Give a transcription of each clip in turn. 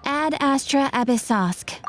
Ad Astra Abyssosque.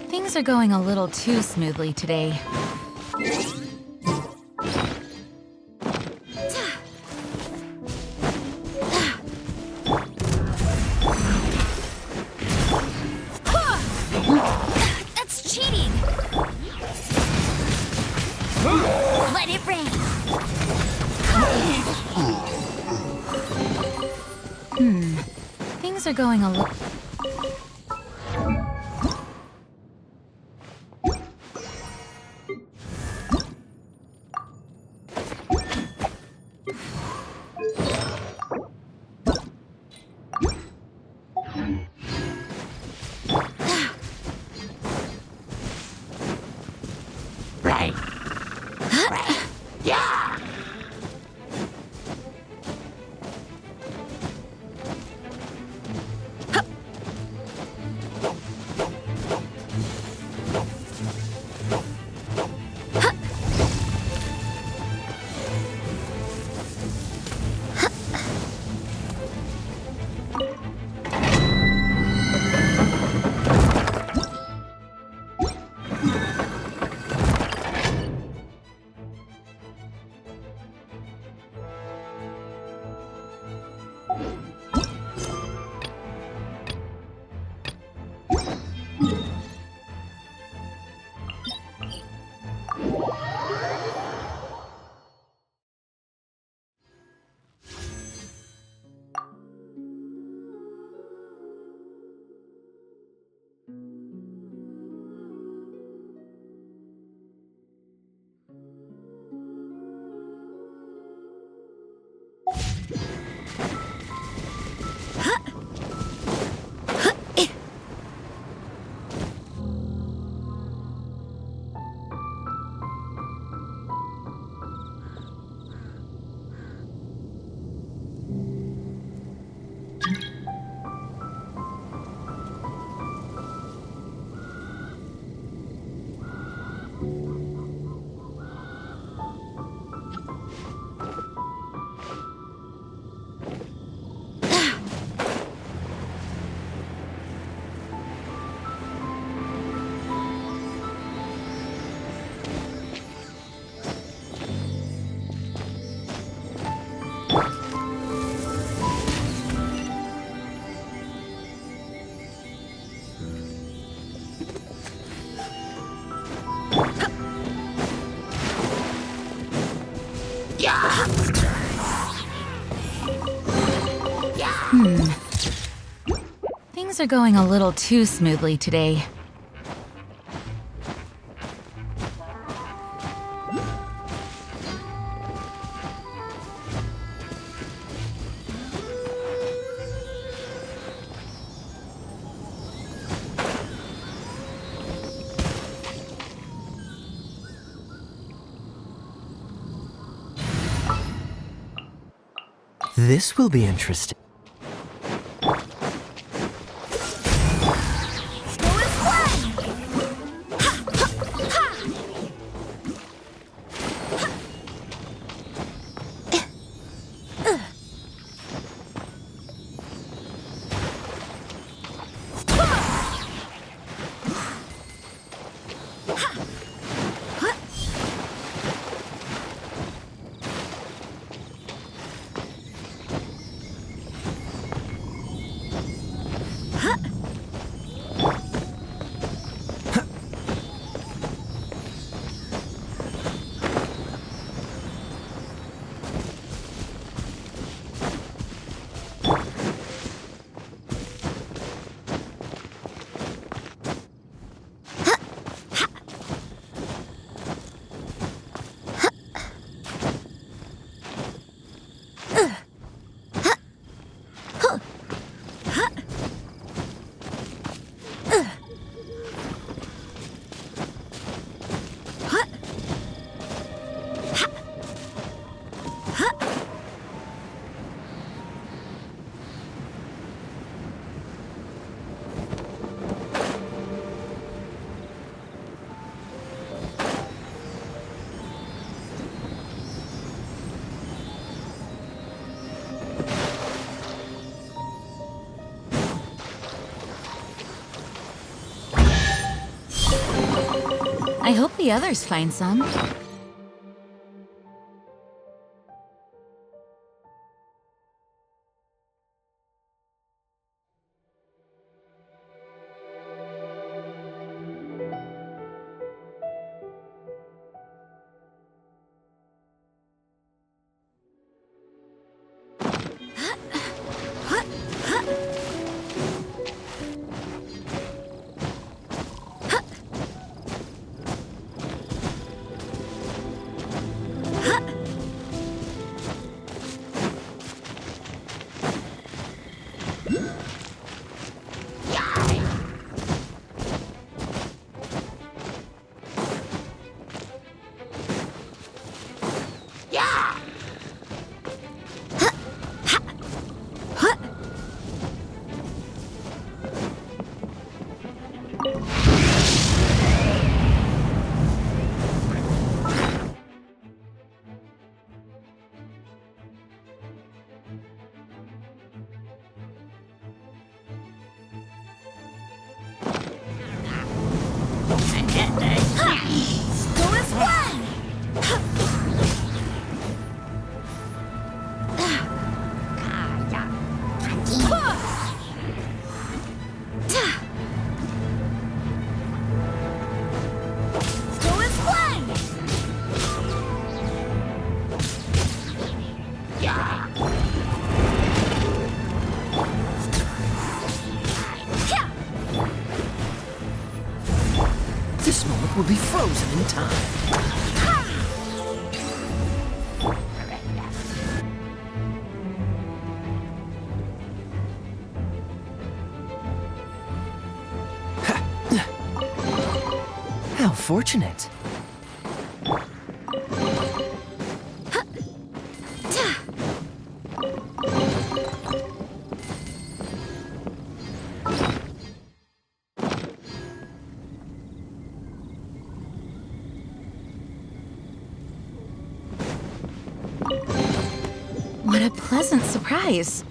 Things are going a little too smoothly today. That's cheating! Let it rain! Things are going a little... Things are going a little too smoothly today. This will be interesting. I hope the others find some. This moment will be frozen in time. How fortunate. What a pleasant surprise.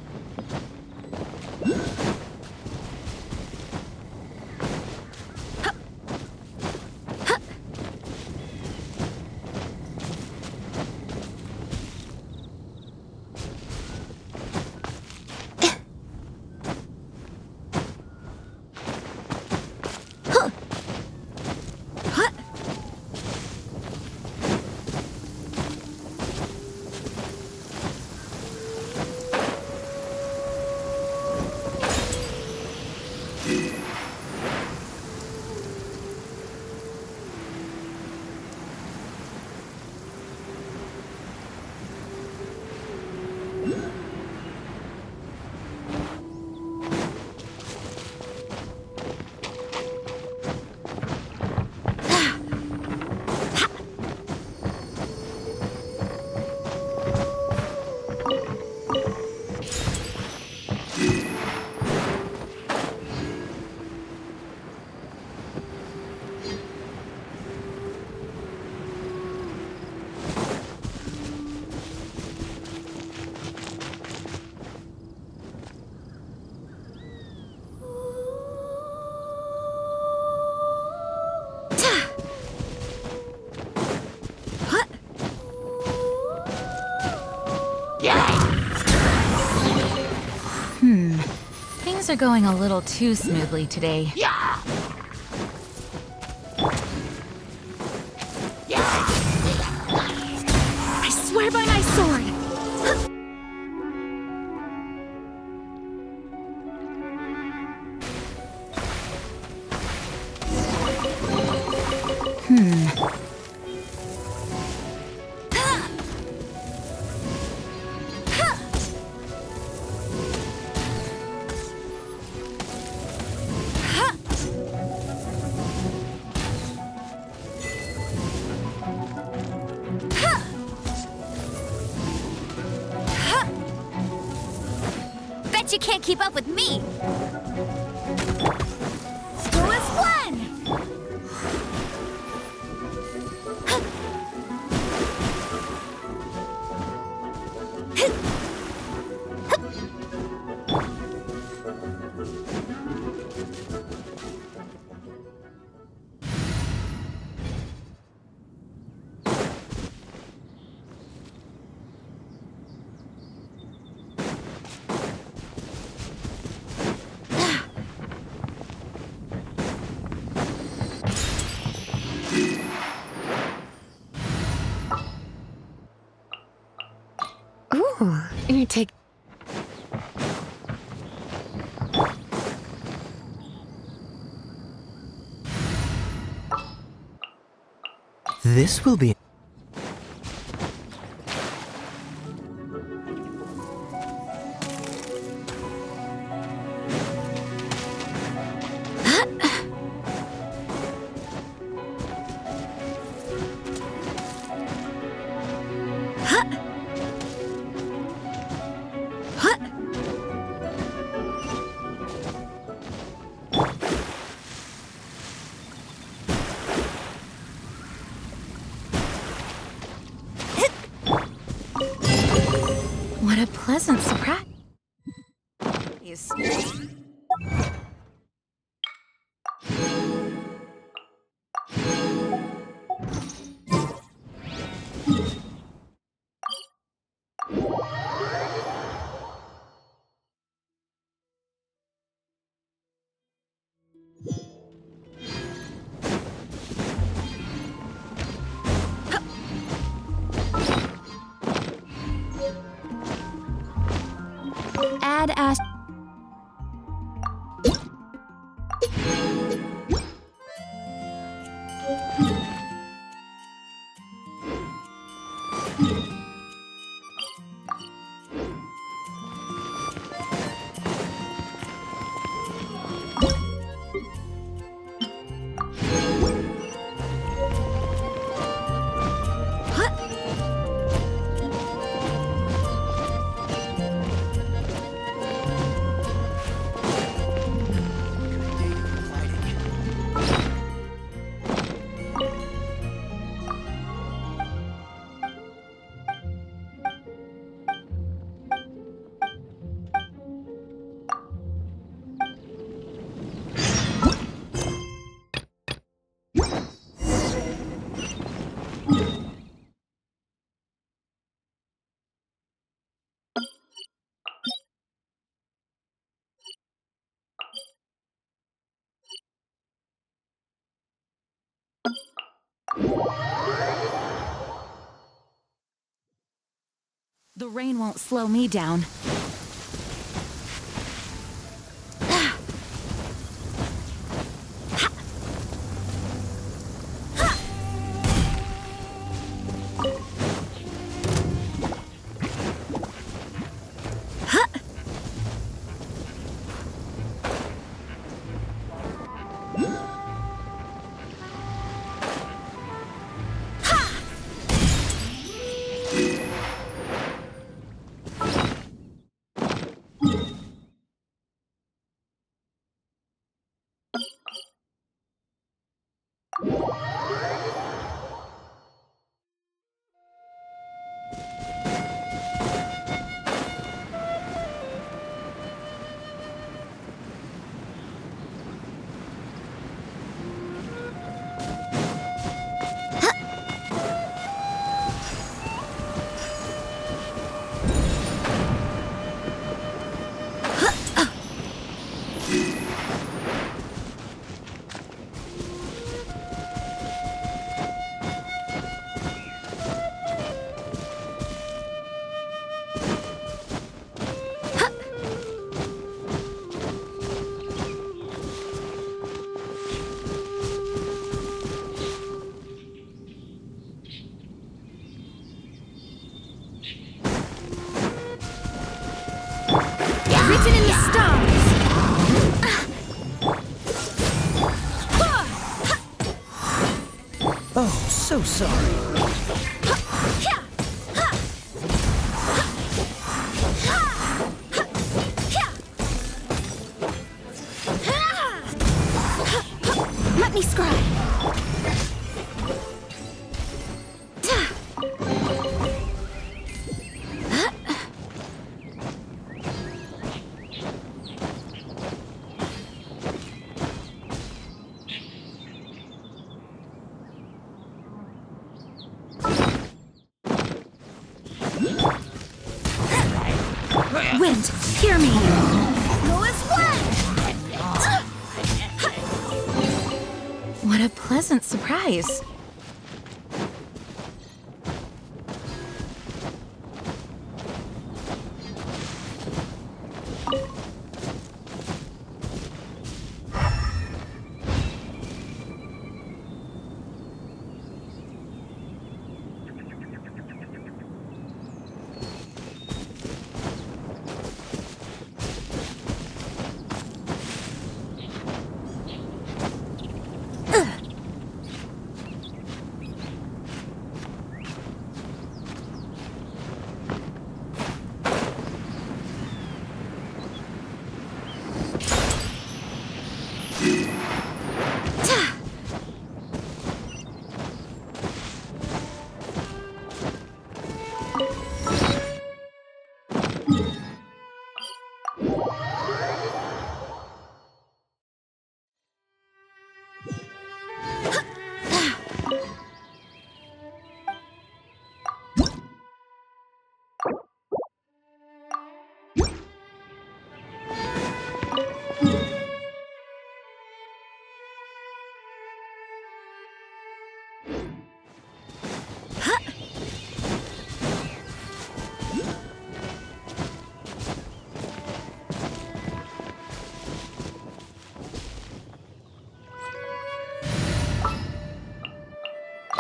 Things are going a little too smoothly today. I swear by my sword! Bet you can't keep up with me! School is fun! Ooh, you take. This will be. What a pleasant surprise. Add Ash. The rain won't slow me down. written in the stars. Oh, so sorry. Let me scribe. Wind, hear me. Lowest one. What a pleasant surprise.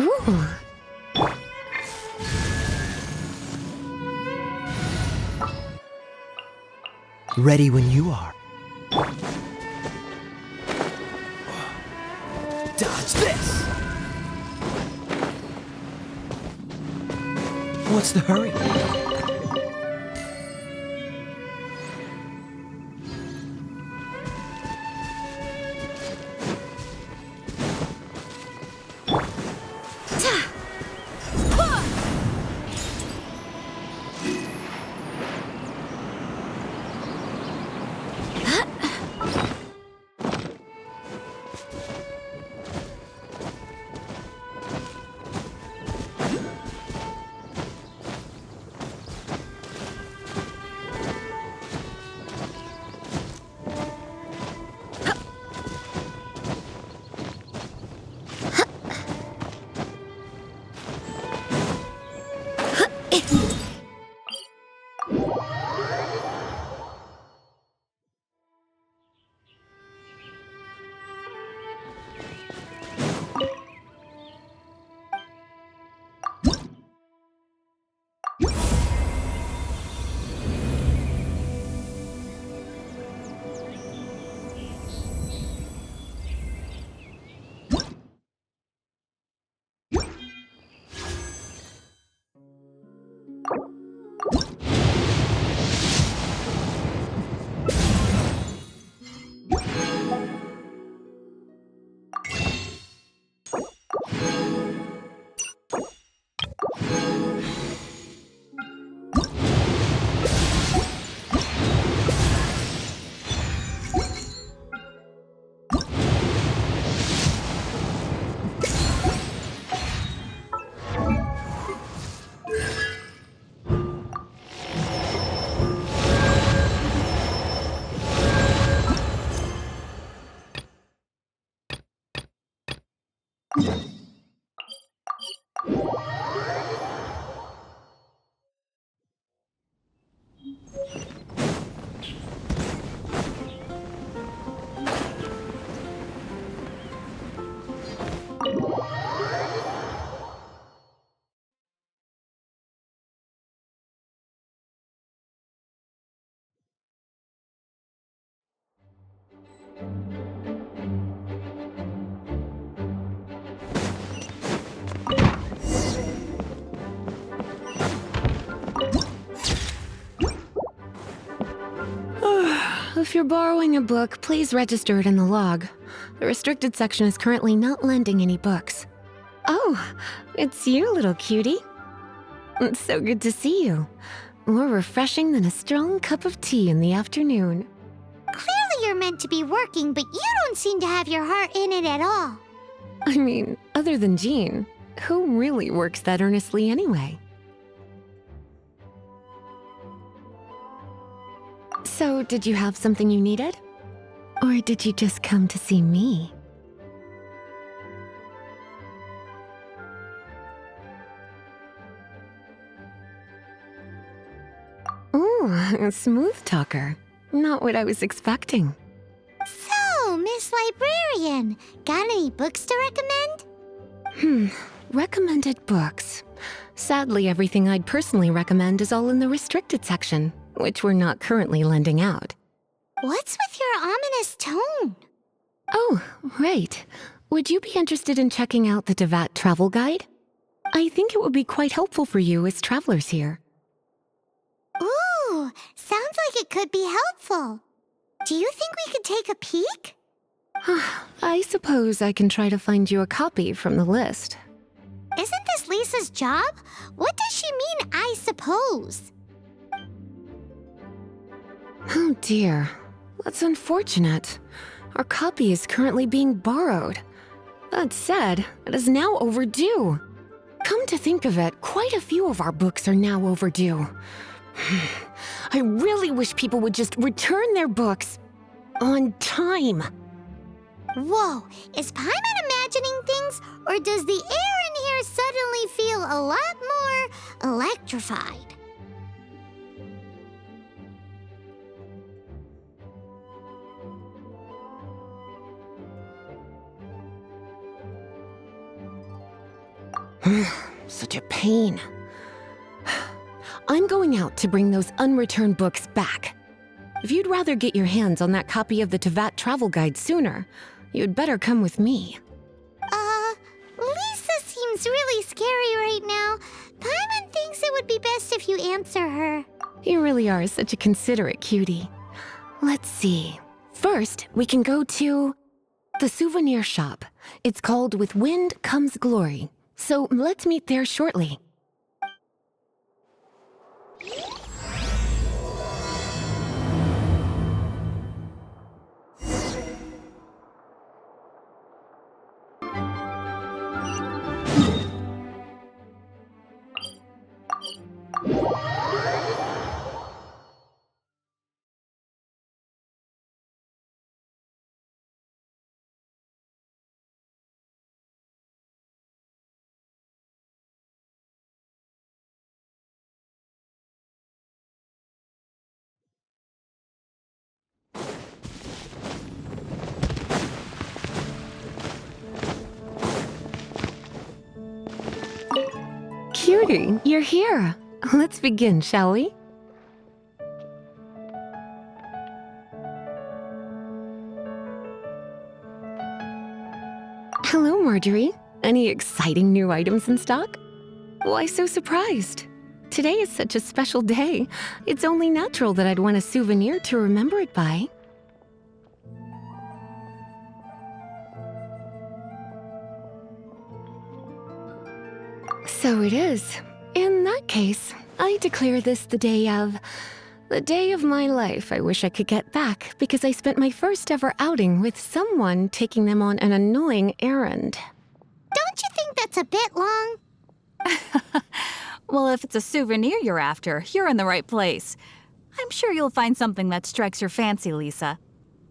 Ooh. Ready when you are. Dodge this! What's the hurry? If you're borrowing a book, please register it in the log. The restricted section is currently not lending any books. Oh, it's you, little cutie. It's so good to see you. More refreshing than a strong cup of tea in the afternoon. Clearly you're meant to be working, but you don't seem to have your heart in it at all. I mean, other than Jean, who really works that earnestly anyway? So, did you have something you needed? Or did you just come to see me? Ooh, a smooth talker. Not what I was expecting. So, Miss Librarian, got any books to recommend? Recommended books. Sadly, everything I'd personally recommend is all in the restricted section, which we're not currently lending out. What's with your ominous tone? Oh, right. Would you be interested in checking out the Dvat travel guide? I think it would be quite helpful for you as travelers here. Ooh, sounds like it could be helpful. Do you think we could take a peek? I suppose I can try to find you a copy from the list. Isn't this Lisa's job? What does she mean, I suppose? Oh dear, that's unfortunate. Our copy is currently being borrowed. That said, it is now overdue. Come to think of it, quite a few of our books are now overdue. I really wish people would just return their books on time. Whoa, is Paimon imagining things, or does the air in here suddenly feel a lot more electrified? Such a pain. I'm going out to bring those unreturned books back. If you'd rather get your hands on that copy of the Dvat travel guide sooner, you'd better come with me. Lisa seems really scary right now. Paimon thinks it would be best if you answer her. You really are such a considerate cutie. Let's see. First, we can go to the souvenir shop. It's called With Wind Comes Glory. So let's meet there shortly. Cutie, you're here. Let's begin, shall we? Hello, Marjorie. Any exciting new items in stock? Why so surprised? Today is such a special day. It's only natural that I'd want a souvenir to remember it by. So it is. In that case, I declare this the day of my life I wish I could get back because I spent my first ever outing with someone taking them on an annoying errand. Don't you think that's a bit long? Well, if it's a souvenir you're after, you're in the right place. I'm sure you'll find something that strikes your fancy, Lisa.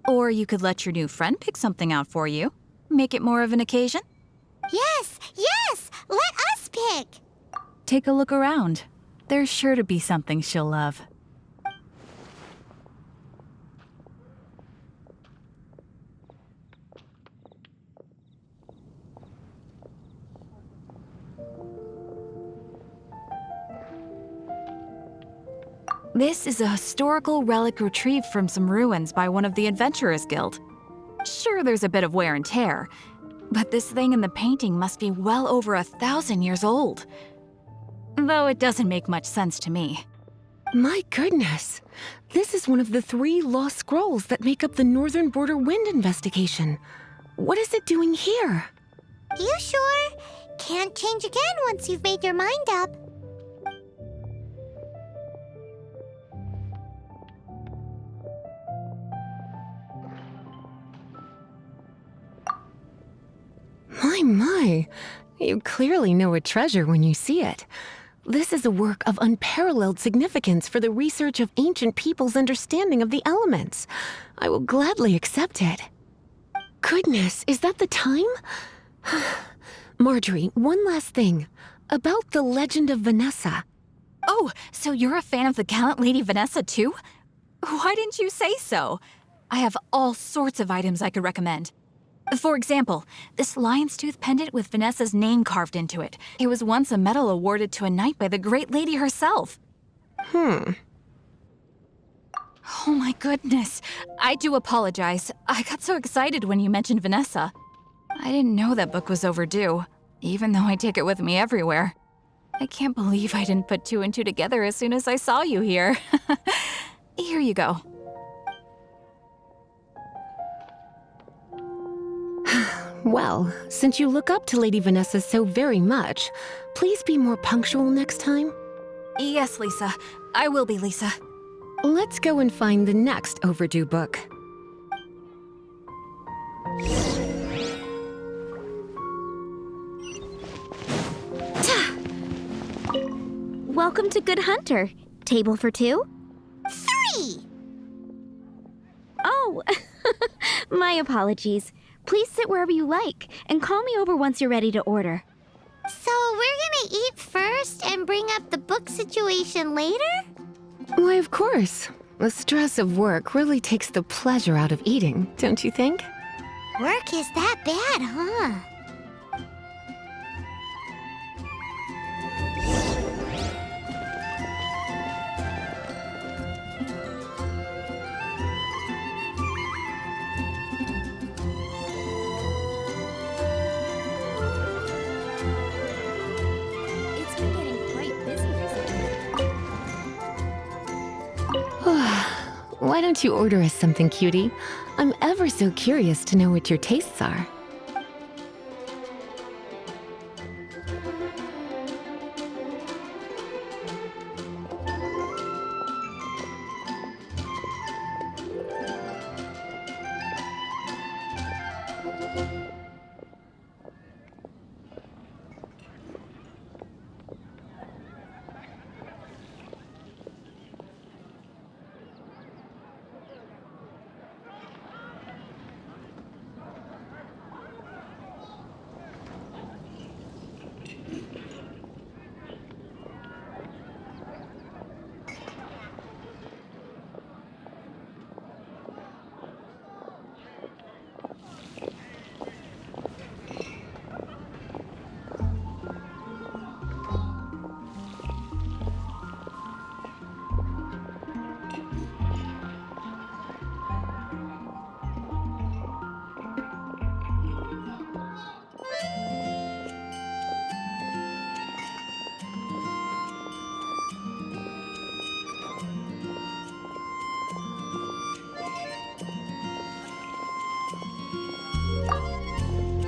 Or you could let your new friend pick something out for you. Make it more of an occasion. Yes, let us pick. Take a look around. There's sure to be something she'll love. This is a historical relic retrieved from some ruins by one of the Adventurers Guild. Sure, there's a bit of wear and tear, but this thing in the painting must be well over 1,000 years old. Though it doesn't make much sense to me. My goodness. This is one of the 3 lost scrolls that make up the Northern Border Wind investigation. What is it doing here? You sure? Can't change again once you've made your mind up. My. You clearly know a treasure when you see it. This is a work of unparalleled significance for the research of ancient people's understanding of the elements. I will gladly accept it. Goodness, is that the time? Marjorie, one last thing. About the legend of Vanessa. Oh, so you're a fan of the gallant Lady Vanessa too? Why didn't you say so? I have all sorts of items I could recommend. For example, this lion's tooth pendant with Vanessa's name carved into it. It was once a medal awarded to a knight by the great lady herself. Oh my goodness. I do apologize. I got so excited when you mentioned Vanessa. I didn't know that book was overdue, even though I take it with me everywhere. I can't believe I didn't put 2 and 2 together as soon as I saw you here. Here you go. Well, since you look up to Lady Vanessa so very much, please be more punctual next time. Yes, Lisa. I will be, Lisa. Let's go and find the next overdue book. Welcome to Good Hunter. Table for 2? 3! Oh, my apologies. Please sit wherever you like, and call me over once you're ready to order. So we're gonna eat first and bring up the book situation later? Why, of course. The stress of work really takes the pleasure out of eating, don't you think? Work is that bad, huh? It's been getting quite busy recently. Why don't you order us something, cutie? I'm ever so curious to know what your tastes are.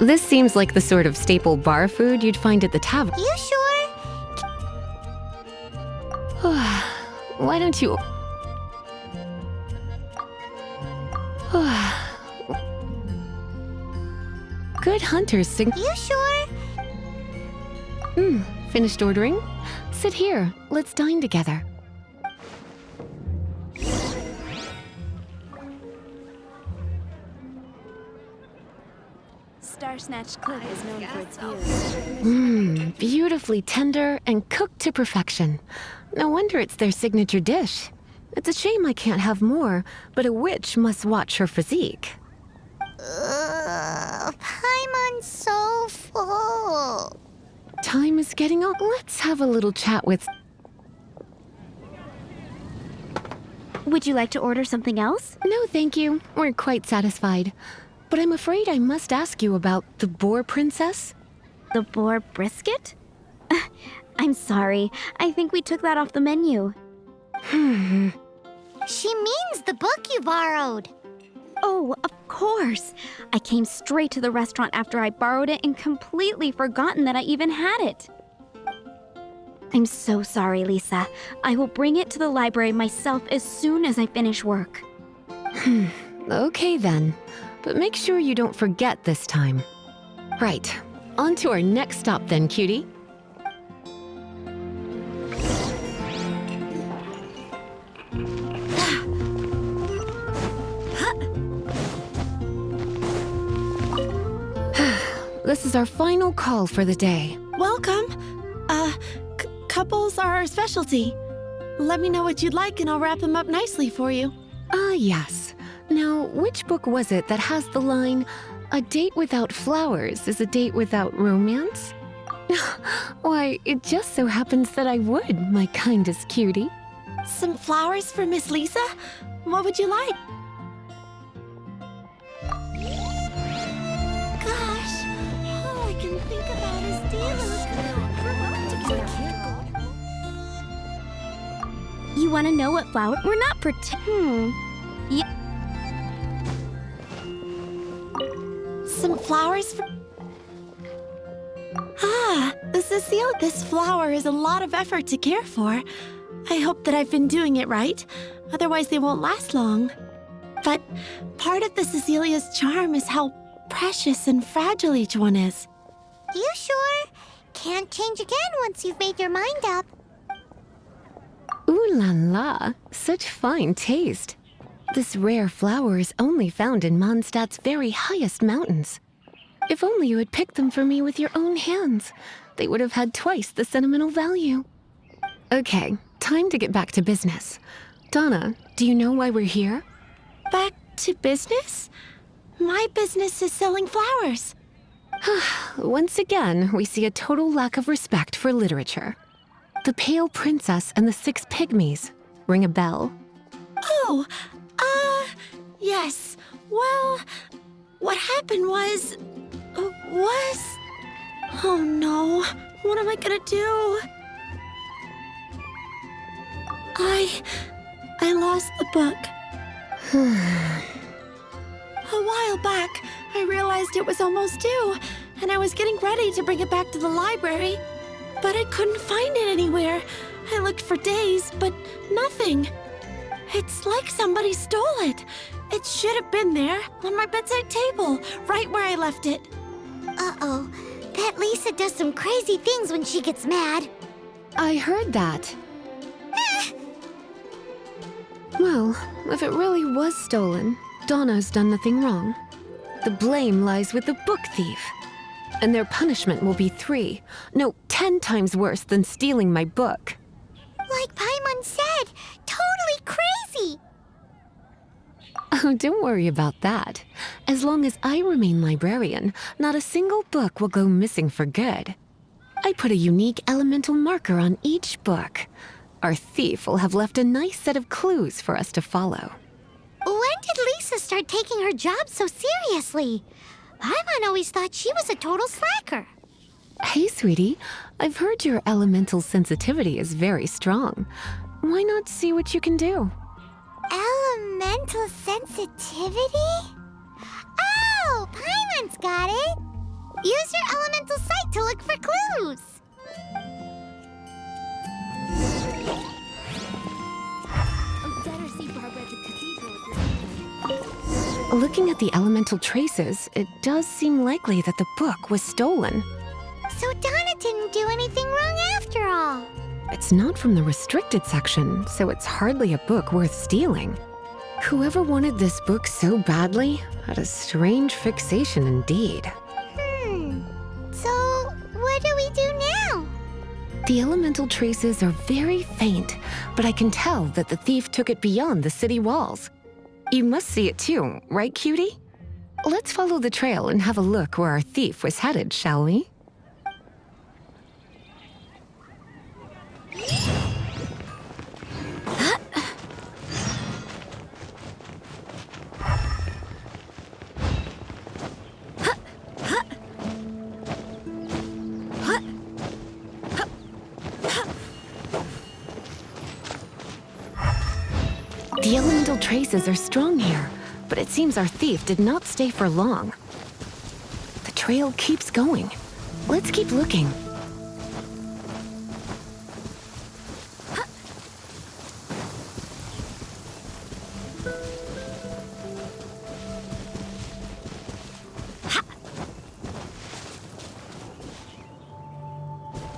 This seems like the sort of staple bar food you'd find at the tavern. You sure? Why don't you... Good hunters sing... You sure? Finished ordering? Sit here. Let's dine together. Star Snatch Cliff is known for its views. Beautifully tender and cooked to perfection. No wonder it's their signature dish. It's a shame I can't have more, but a witch must watch her physique. Paimon's so full. Time is getting on. Let's have a little chat with... Would you like to order something else? No, thank you. We're quite satisfied. But I'm afraid I must ask you about the boar princess. The boar brisket? I'm sorry. I think we took that off the menu. She means the book you borrowed. Oh, of course. I came straight to the restaurant after I borrowed it and completely forgotten that I even had it. I'm so sorry, Lisa. I will bring it to the library myself as soon as I finish work. Okay then, but make sure you don't forget this time. Right, on to our next stop then, cutie. This is our final call for the day. Welcome. Couples are our specialty. Let me know what you'd like and I'll wrap them up nicely for you. Yes. Now, which book was it that has the line, "A date without flowers is a date without romance"? Why, it just so happens that I would, my kindest cutie. Some flowers for Miss Lisa? What would you like? Gosh, all I can think about is Dylan. You want to know what flower? We're not Some flowers for... Cecile, this flower is a lot of effort to care for. I hope that I've been doing it right. Otherwise, they won't last long. But part of the Cecilia's charm is how precious and fragile each one is. You sure? Can't change again once you've made your mind up. Ooh la la, such fine taste. This rare flower is only found in Mondstadt's very highest mountains. If only you had picked them for me with your own hands. They would have had twice the sentimental value. Okay, time to get back to business. Donna, do you know why we're here? Back to business? My business is selling flowers. Once again, we see a total lack of respect for literature. The Pale Princess and the Six Pygmies. Ring a bell? Oh, yes. Well, what happened was... Oh no, what am I gonna do? I lost the book. A while back, I realized it was almost due, and I was getting ready to bring it back to the library. But I couldn't find it anywhere. I looked for days, but nothing. It's like somebody stole it. It should have been there, on my bedside table, right where I left it. Uh-oh. That Lisa does some crazy things when she gets mad. I heard that. Well, if it really was stolen, Donna's done nothing wrong. The blame lies with the book thief. And their punishment will be 10 times worse than stealing my book. Like Paimon said, totally crazy. Oh, don't worry about that. As long as I remain librarian, not a single book will go missing for good. I put a unique elemental marker on each book. Our thief will have left a nice set of clues for us to follow. When did Lisa start taking her job so seriously? Paimon always thought she was a total slacker. Hey, sweetie, I've heard your elemental sensitivity is very strong. Why not see what you can do? Elemental sensitivity? Oh, Paimon's got it. Use your elemental sight to look for clues. Looking at the elemental traces, it does seem likely that the book was stolen. So Donna didn't do anything wrong after all. It's not from the restricted section, so it's hardly a book worth stealing. Whoever wanted this book so badly had a strange fixation indeed. So what do we do now? The elemental traces are very faint, but I can tell that the thief took it beyond the city walls. You must see it too, right, cutie? Let's follow the trail and have a look where our thief was headed, shall we? The elemental traces are strong here, but it seems our thief did not stay for long. The trail keeps going. Let's keep looking.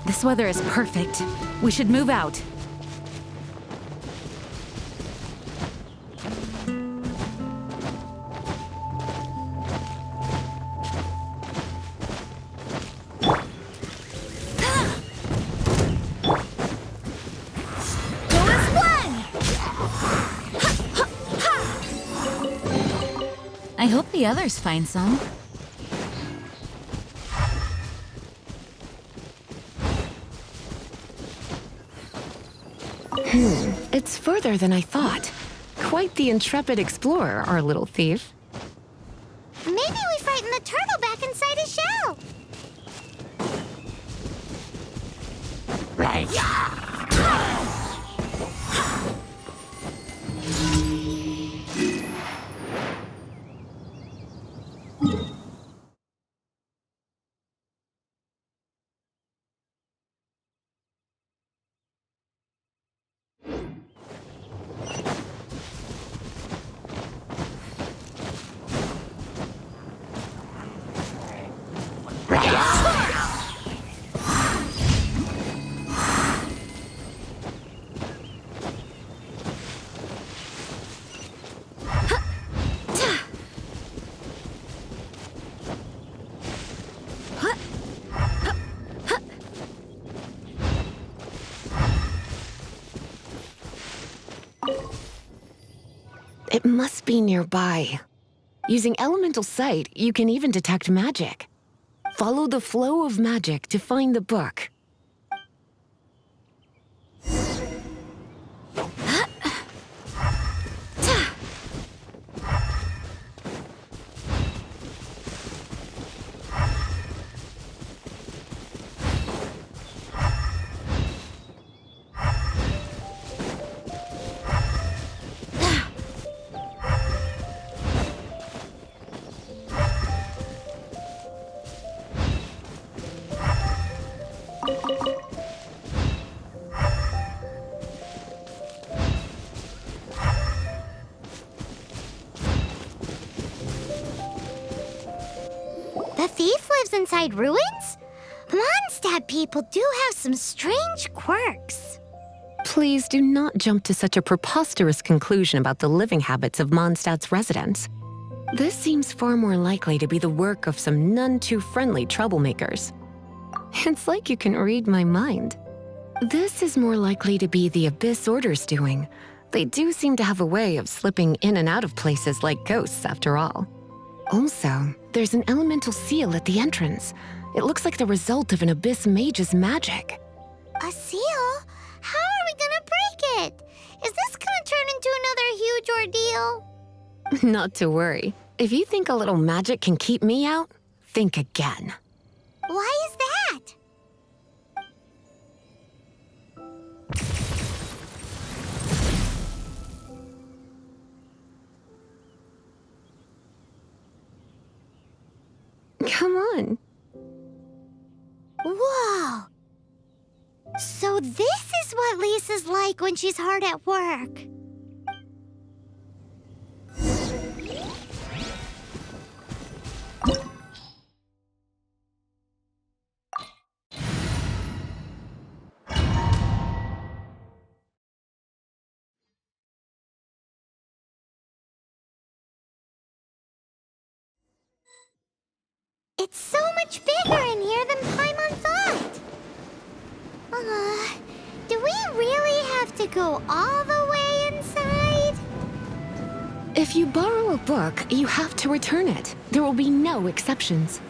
This weather is perfect. We should move out. I hope the others find some. It's further than I thought. Quite the intrepid explorer, our little thief. Maybe we frightened the turtle back inside his shell. It must be nearby. Using elemental sight, you can even detect magic. Follow the flow of magic to find the book. The thief lives inside ruins? Mondstadt people do have some strange quirks. Please do not jump to such a preposterous conclusion about the living habits of Mondstadt's residents. This seems far more likely to be the work of some none too friendly troublemakers. It's like you can read my mind. This is more likely to be the Abyss Order's doing. They do seem to have a way of slipping in and out of places like ghosts, after all. Also, there's an elemental seal at the entrance. It looks like the result of an Abyss mage's magic. A seal? How are we gonna break it? Is this gonna turn into another huge ordeal? Not to worry. If you think a little magic can keep me out, think again. Why is that? Come on. Whoa! So this is what Lisa's like when she's hard at work. It's so much bigger in here than Paimon thought. Do we really have to go all the way inside? If you borrow a book, you have to return it. There will be no exceptions.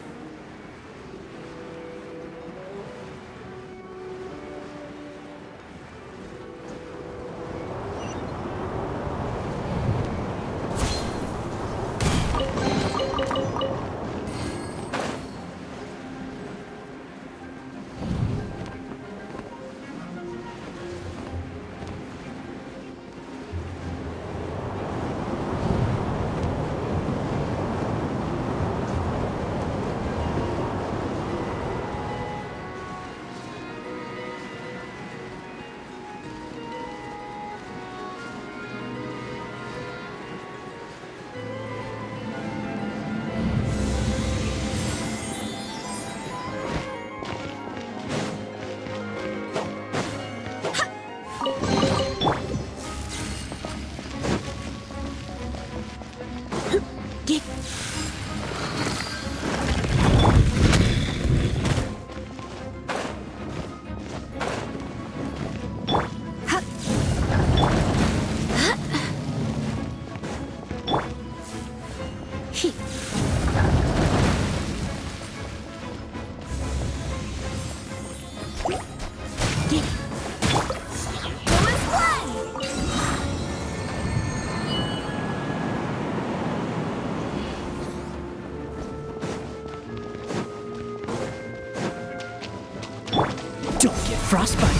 Don't get frostbite.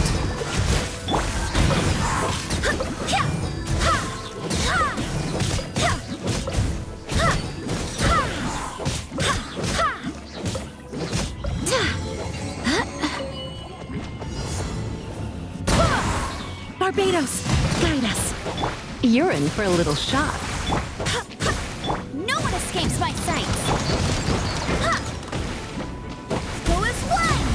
Barbados, guide us. You're in for a little shock. No one escapes my sights! Go as one!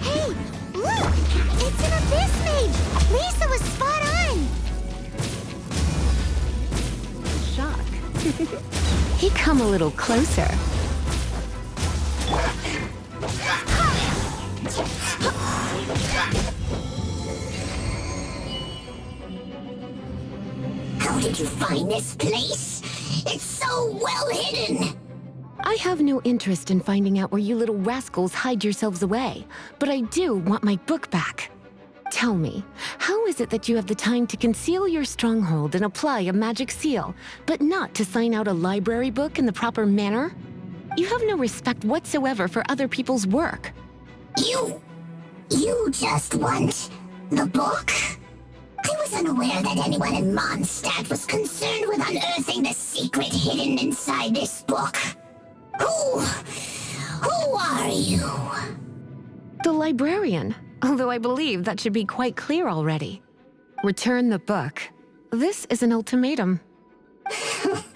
Hey, look! It's an abyss mage! Lisa was spot on! Shock. He come a little closer. How did you find this place? It's so well hidden! I have no interest in finding out where you little rascals hide yourselves away, but I do want my book back. Tell me, how is it that you have the time to conceal your stronghold and apply a magic seal, but not to sign out a library book in the proper manner? You have no respect whatsoever for other people's work. You just want the book? I was unaware that anyone in Mondstadt was concerned with unearthing the secret hidden inside this book. Who are you? The librarian, although I believe that should be quite clear already. Return the book. This is an ultimatum.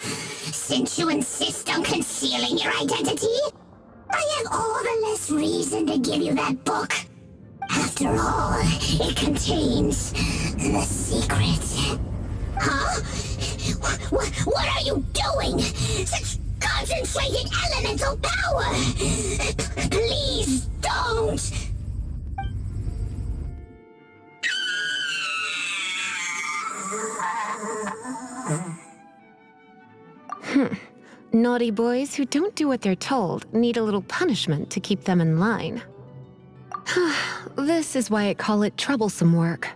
Since you insist on concealing your identity, I have all the less reason to give you that book. After all, it contains the secret. Huh? What are you doing? Such concentrated elemental power! Please don't! Naughty boys who don't do what they're told need a little punishment to keep them in line. This is why I call it troublesome work.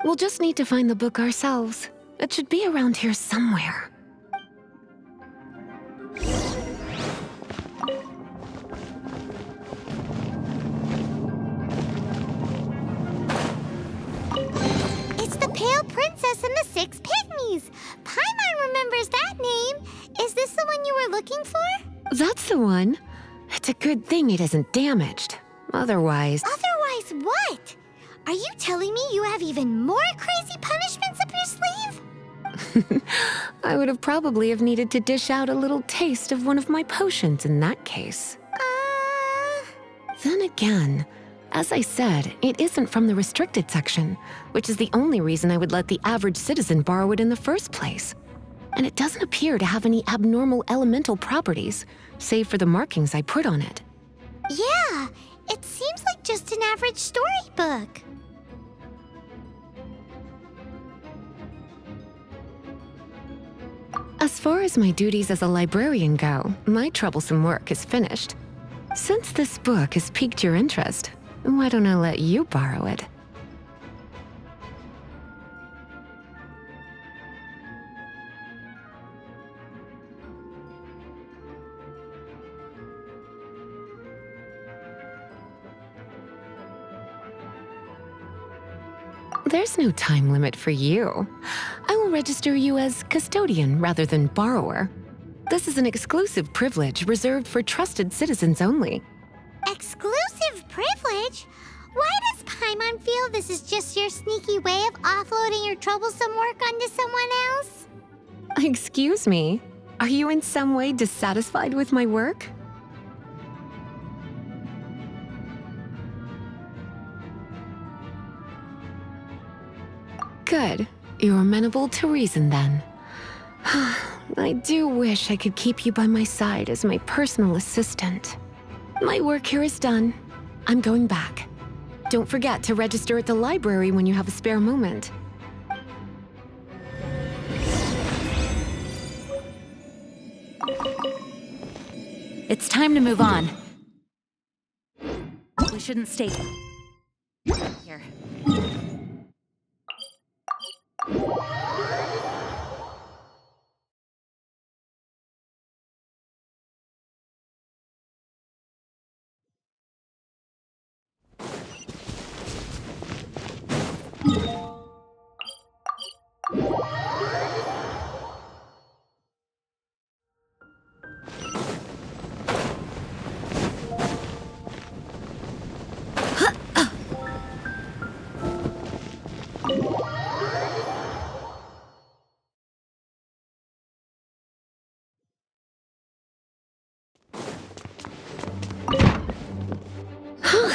We'll just need to find the book ourselves. It should be around here somewhere. It's the Pale Princess and the Six Pygmies! Paimon remembers that name! Is this the one you were looking for? That's the one. It's a good thing it isn't damaged. Otherwise... Otherwise what? Are you telling me you have even more crazy punishments up your sleeve? I would have probably have needed to dish out a little taste of one of my potions in that case. Then again, as I said, it isn't from the restricted section, which is the only reason I would let the average citizen borrow it in the first place. And it doesn't appear to have any abnormal elemental properties, save for the markings I put on it. Yeah, it seems like just an average storybook. As far as my duties as a librarian go, my troublesome work is finished. Since this book has piqued your interest, why don't I let you borrow it? There's no time limit for you. I will register you as custodian rather than borrower. This is an exclusive privilege reserved for trusted citizens only. Exclusive privilege? Why does Paimon feel this is just your sneaky way of offloading your troublesome work onto someone else? Excuse me, are you in some way dissatisfied with my work? Good. You're amenable to reason then. I do wish I could keep you by my side as my personal assistant. My work here is done. I'm going back. Don't forget to register at the library when you have a spare moment. It's time to move on. We shouldn't stay here.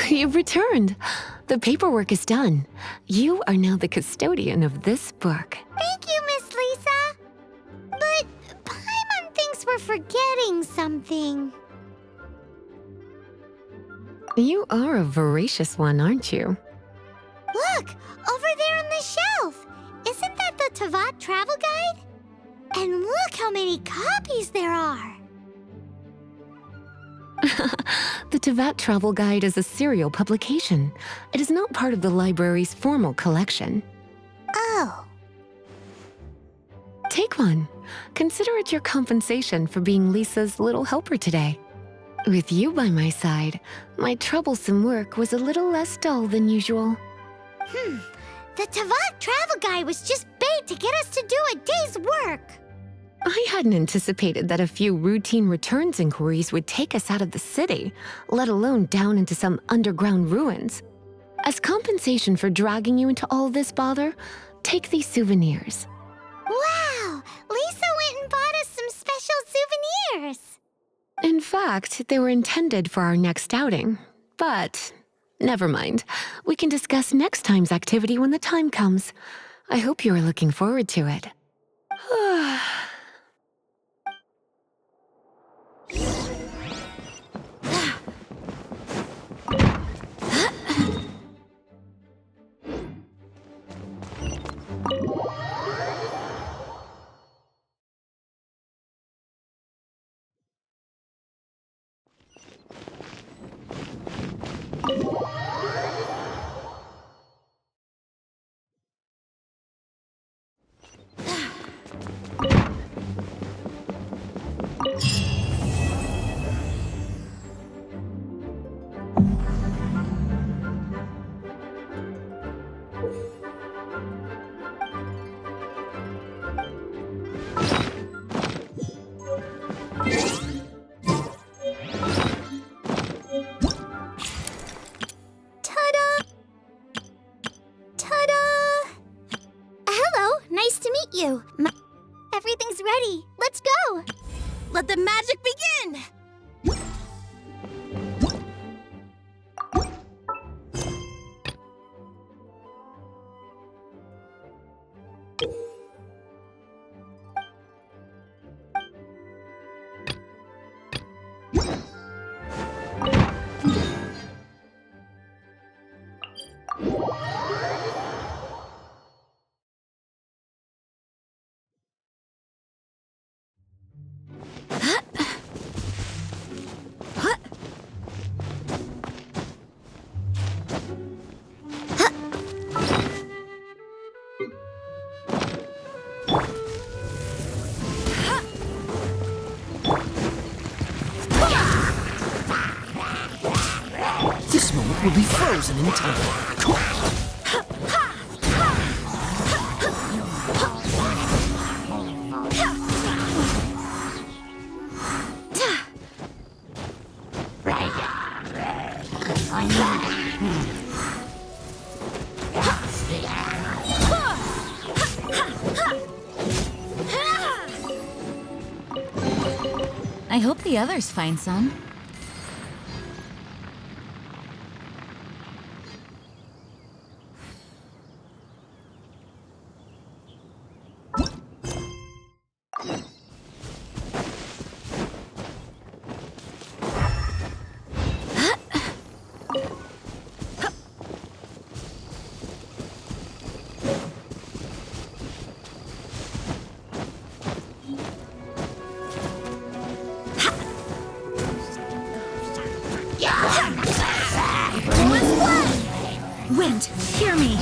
You've returned. The paperwork is done. You are now the custodian of this book. Thank you, Miss Lisa. But Paimon thinks we're forgetting something. You are a voracious one, aren't you? Look, over there on the shelf. Isn't that the Tavat travel guide? And look how many copies there are. The Tavat Travel Guide is a serial publication. It is not part of the library's formal collection. Oh. Take one. Consider it your compensation for being Lisa's little helper today. With you by my side, my troublesome work was a little less dull than usual. The Tavat travel guide was just bait to get us to do a day's work. I hadn't anticipated that a few routine returns inquiries would take us out of the city, let alone down into some underground ruins. As compensation for dragging you into all this bother, take these souvenirs. Wow! Lisa went and bought us some special souvenirs. In fact, they were intended for our next outing. But never mind. We can discuss next time's activity when the time comes. I hope you are looking forward to it. You. Everything's ready. Let's go. Let the magic begin! This moment will be frozen in time. I hope the others find some. Wind, hear me!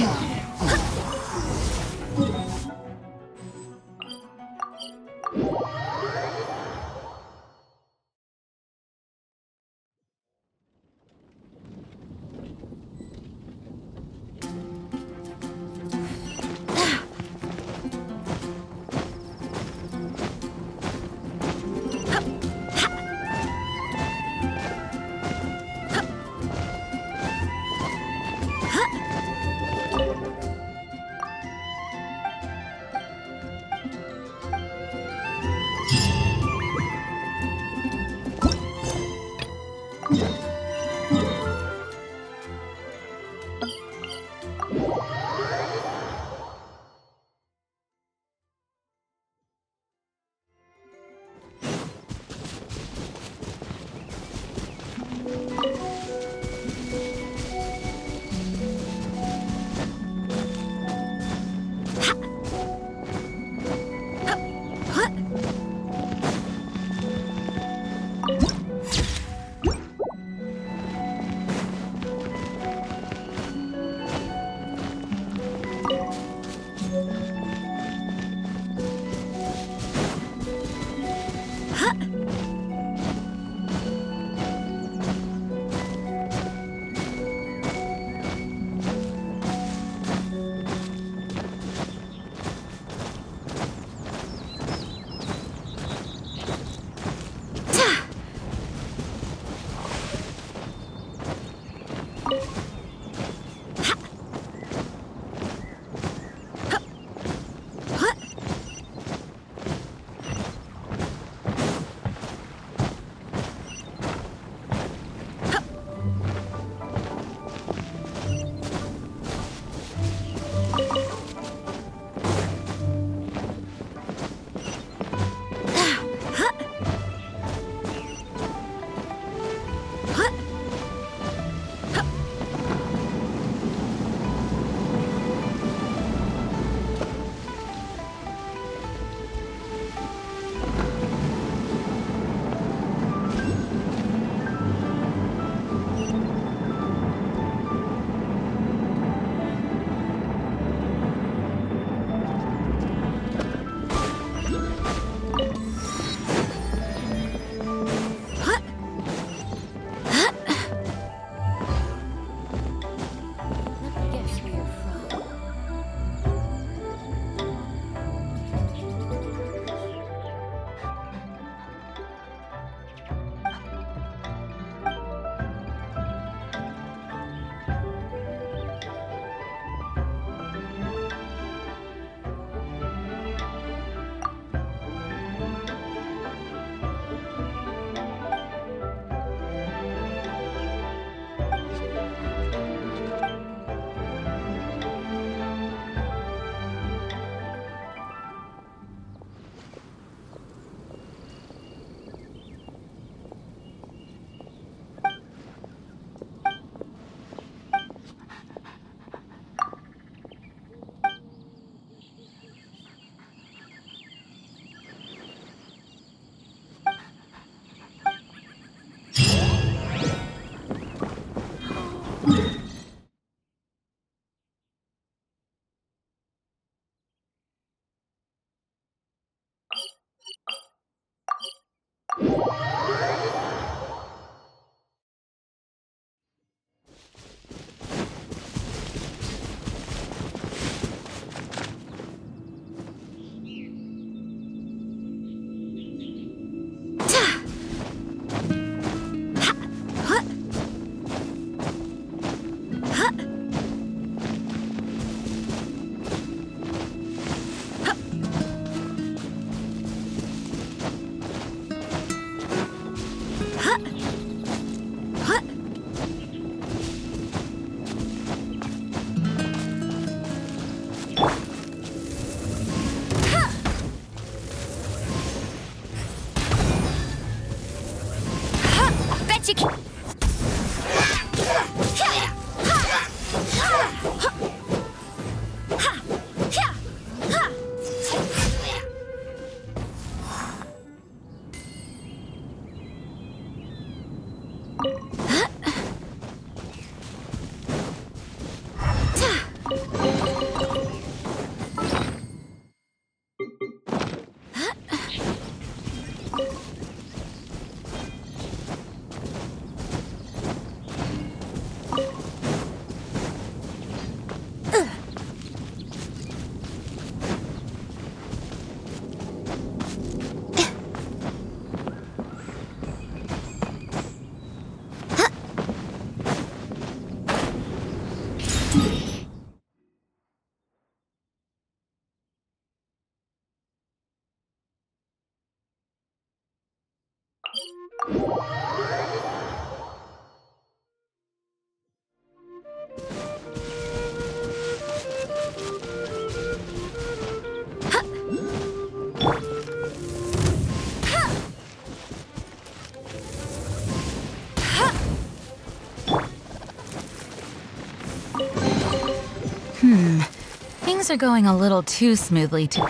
Things are going a little too smoothly to...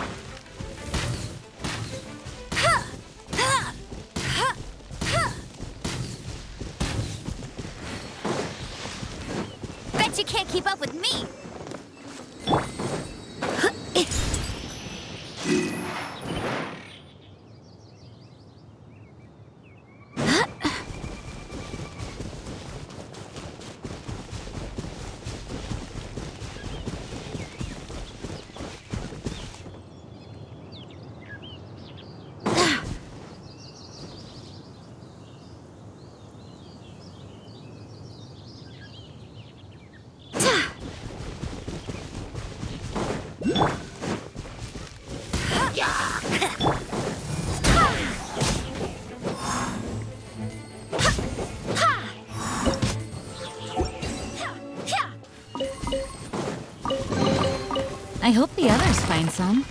Bet you can't keep up with me! I hope the others find some.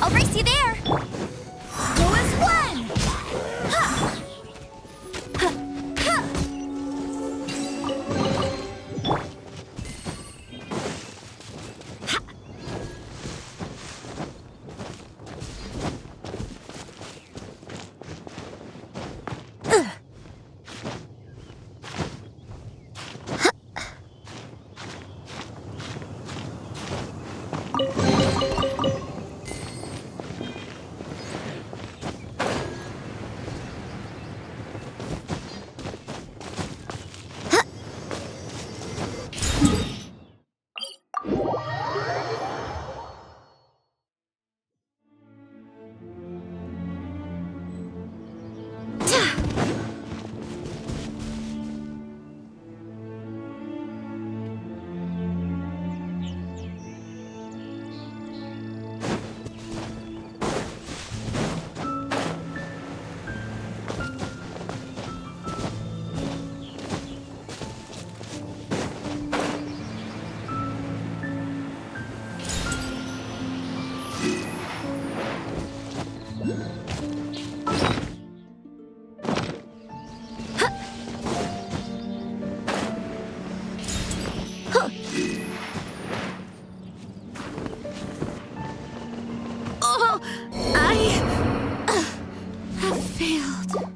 I'll race you there! Go as one! Ha! Ha! Ha! Oh, I have failed.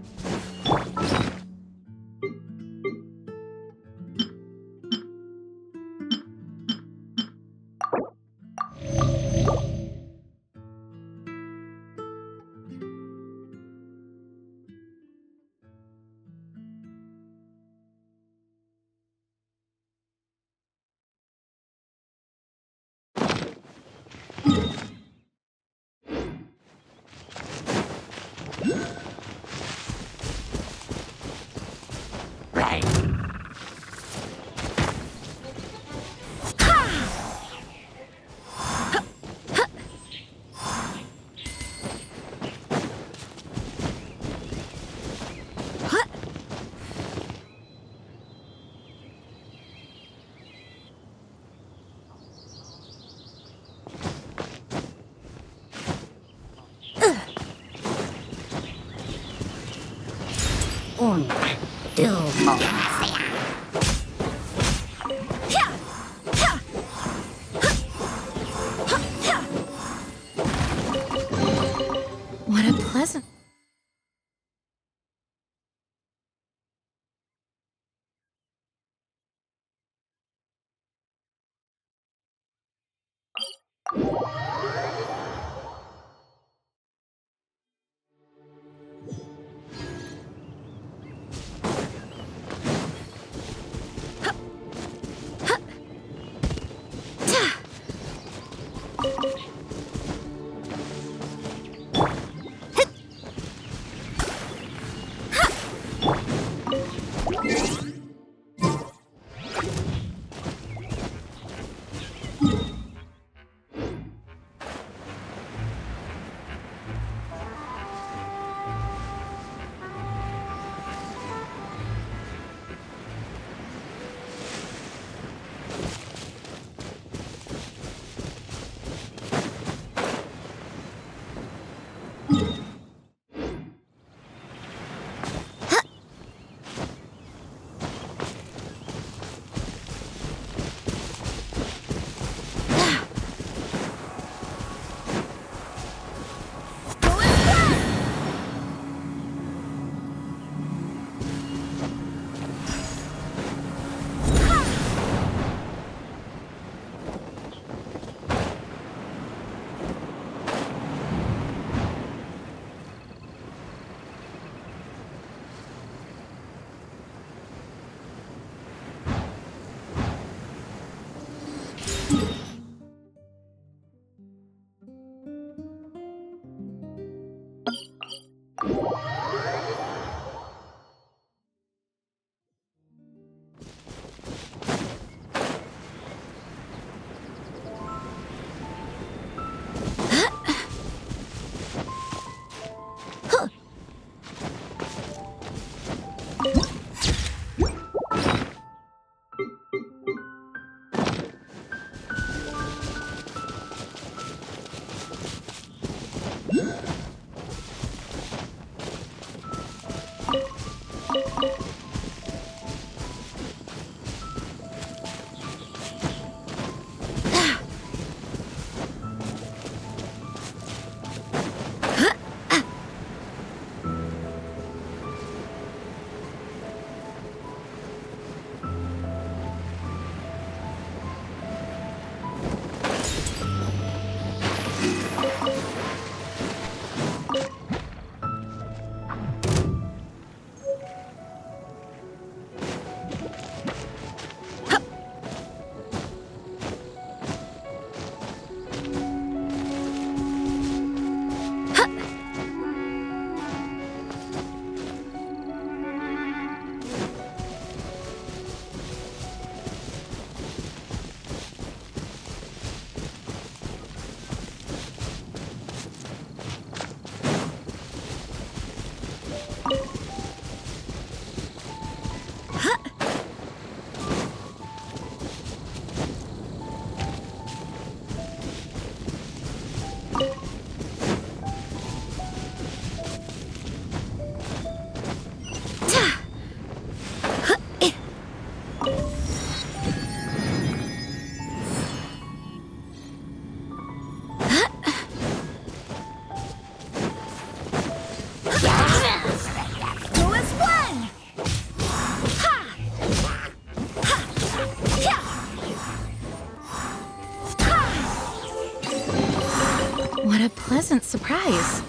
What a pleasant surprise.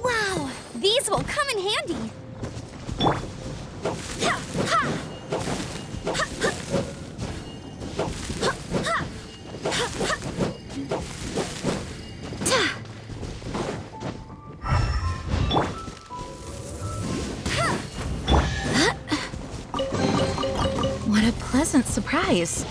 Wow, these will come in handy. What a pleasant surprise.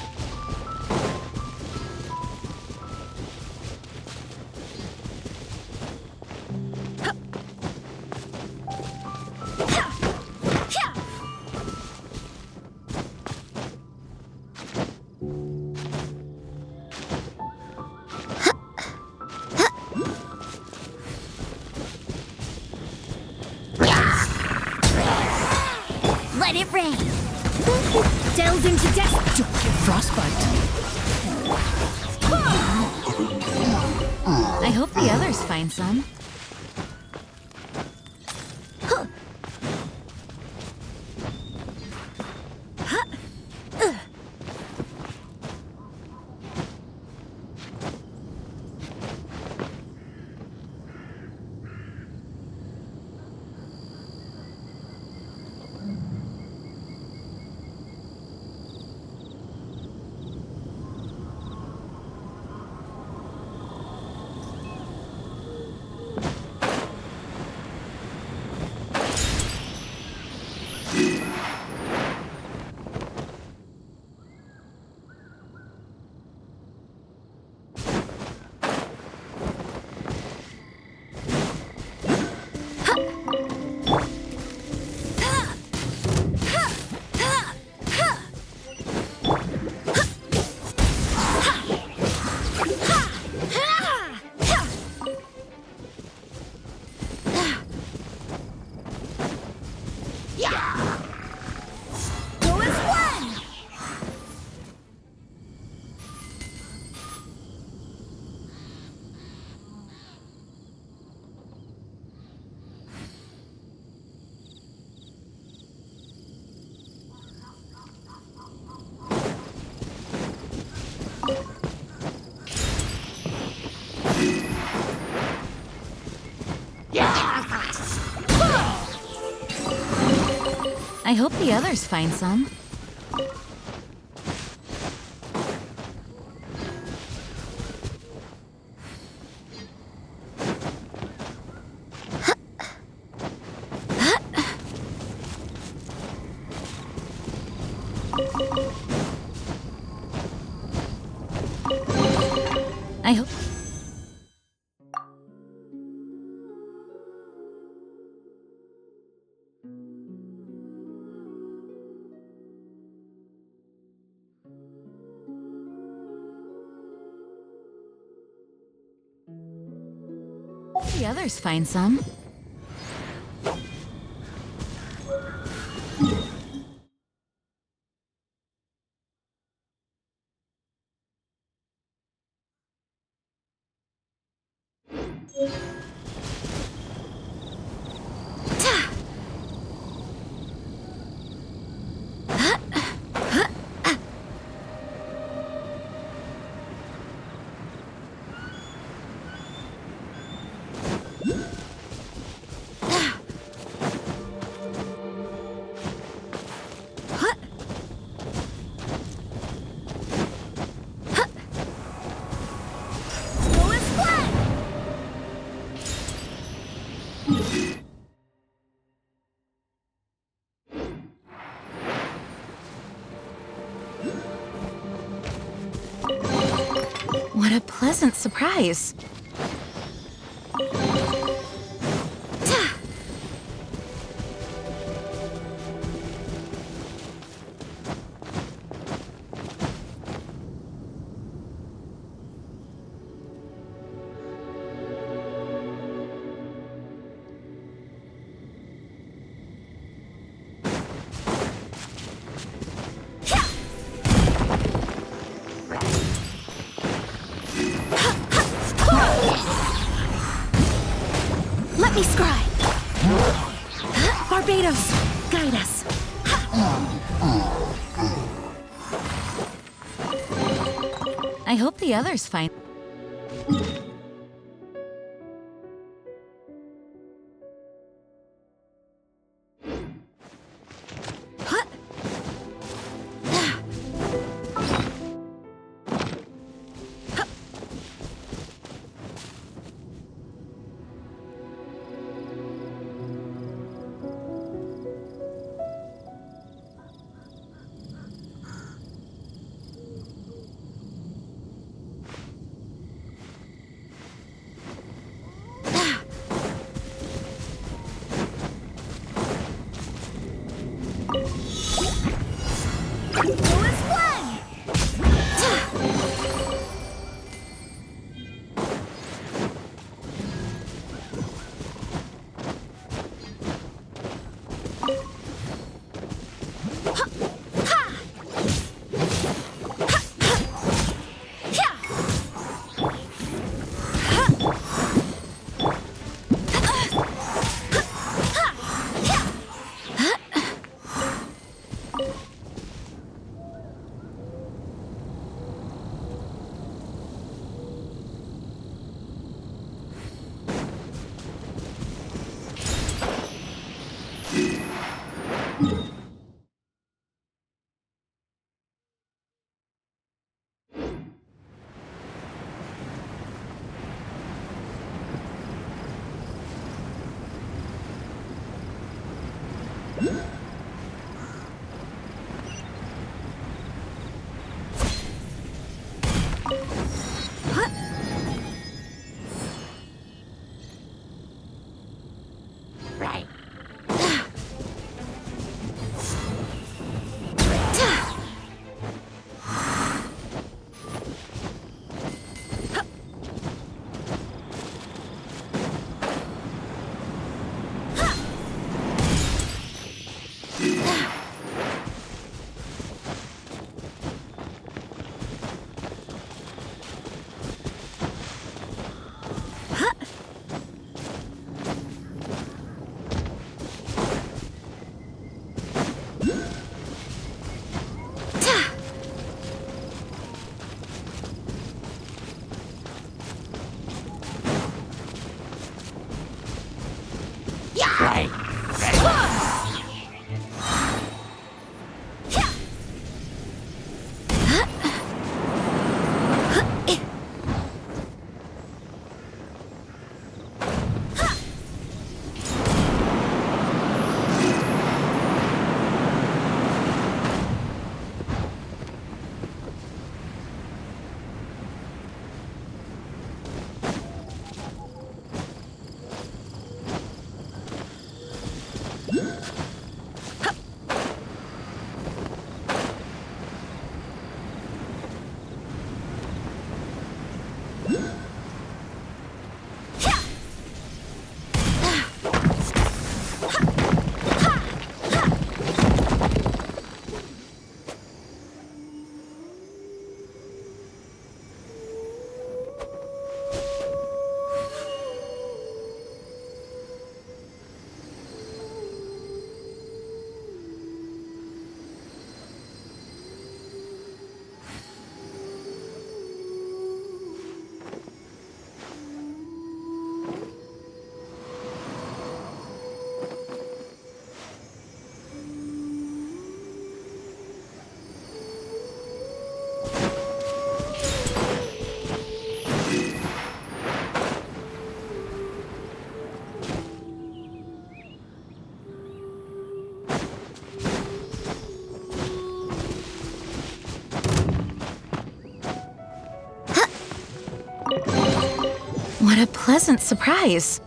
Delved into death. Don't get frostbite. I hope the others find some. I hope the others find some. I hope... The others find some. What a pleasant surprise. Let me scry. Barbados, guide us. I hope the others find... What a pleasant surprise.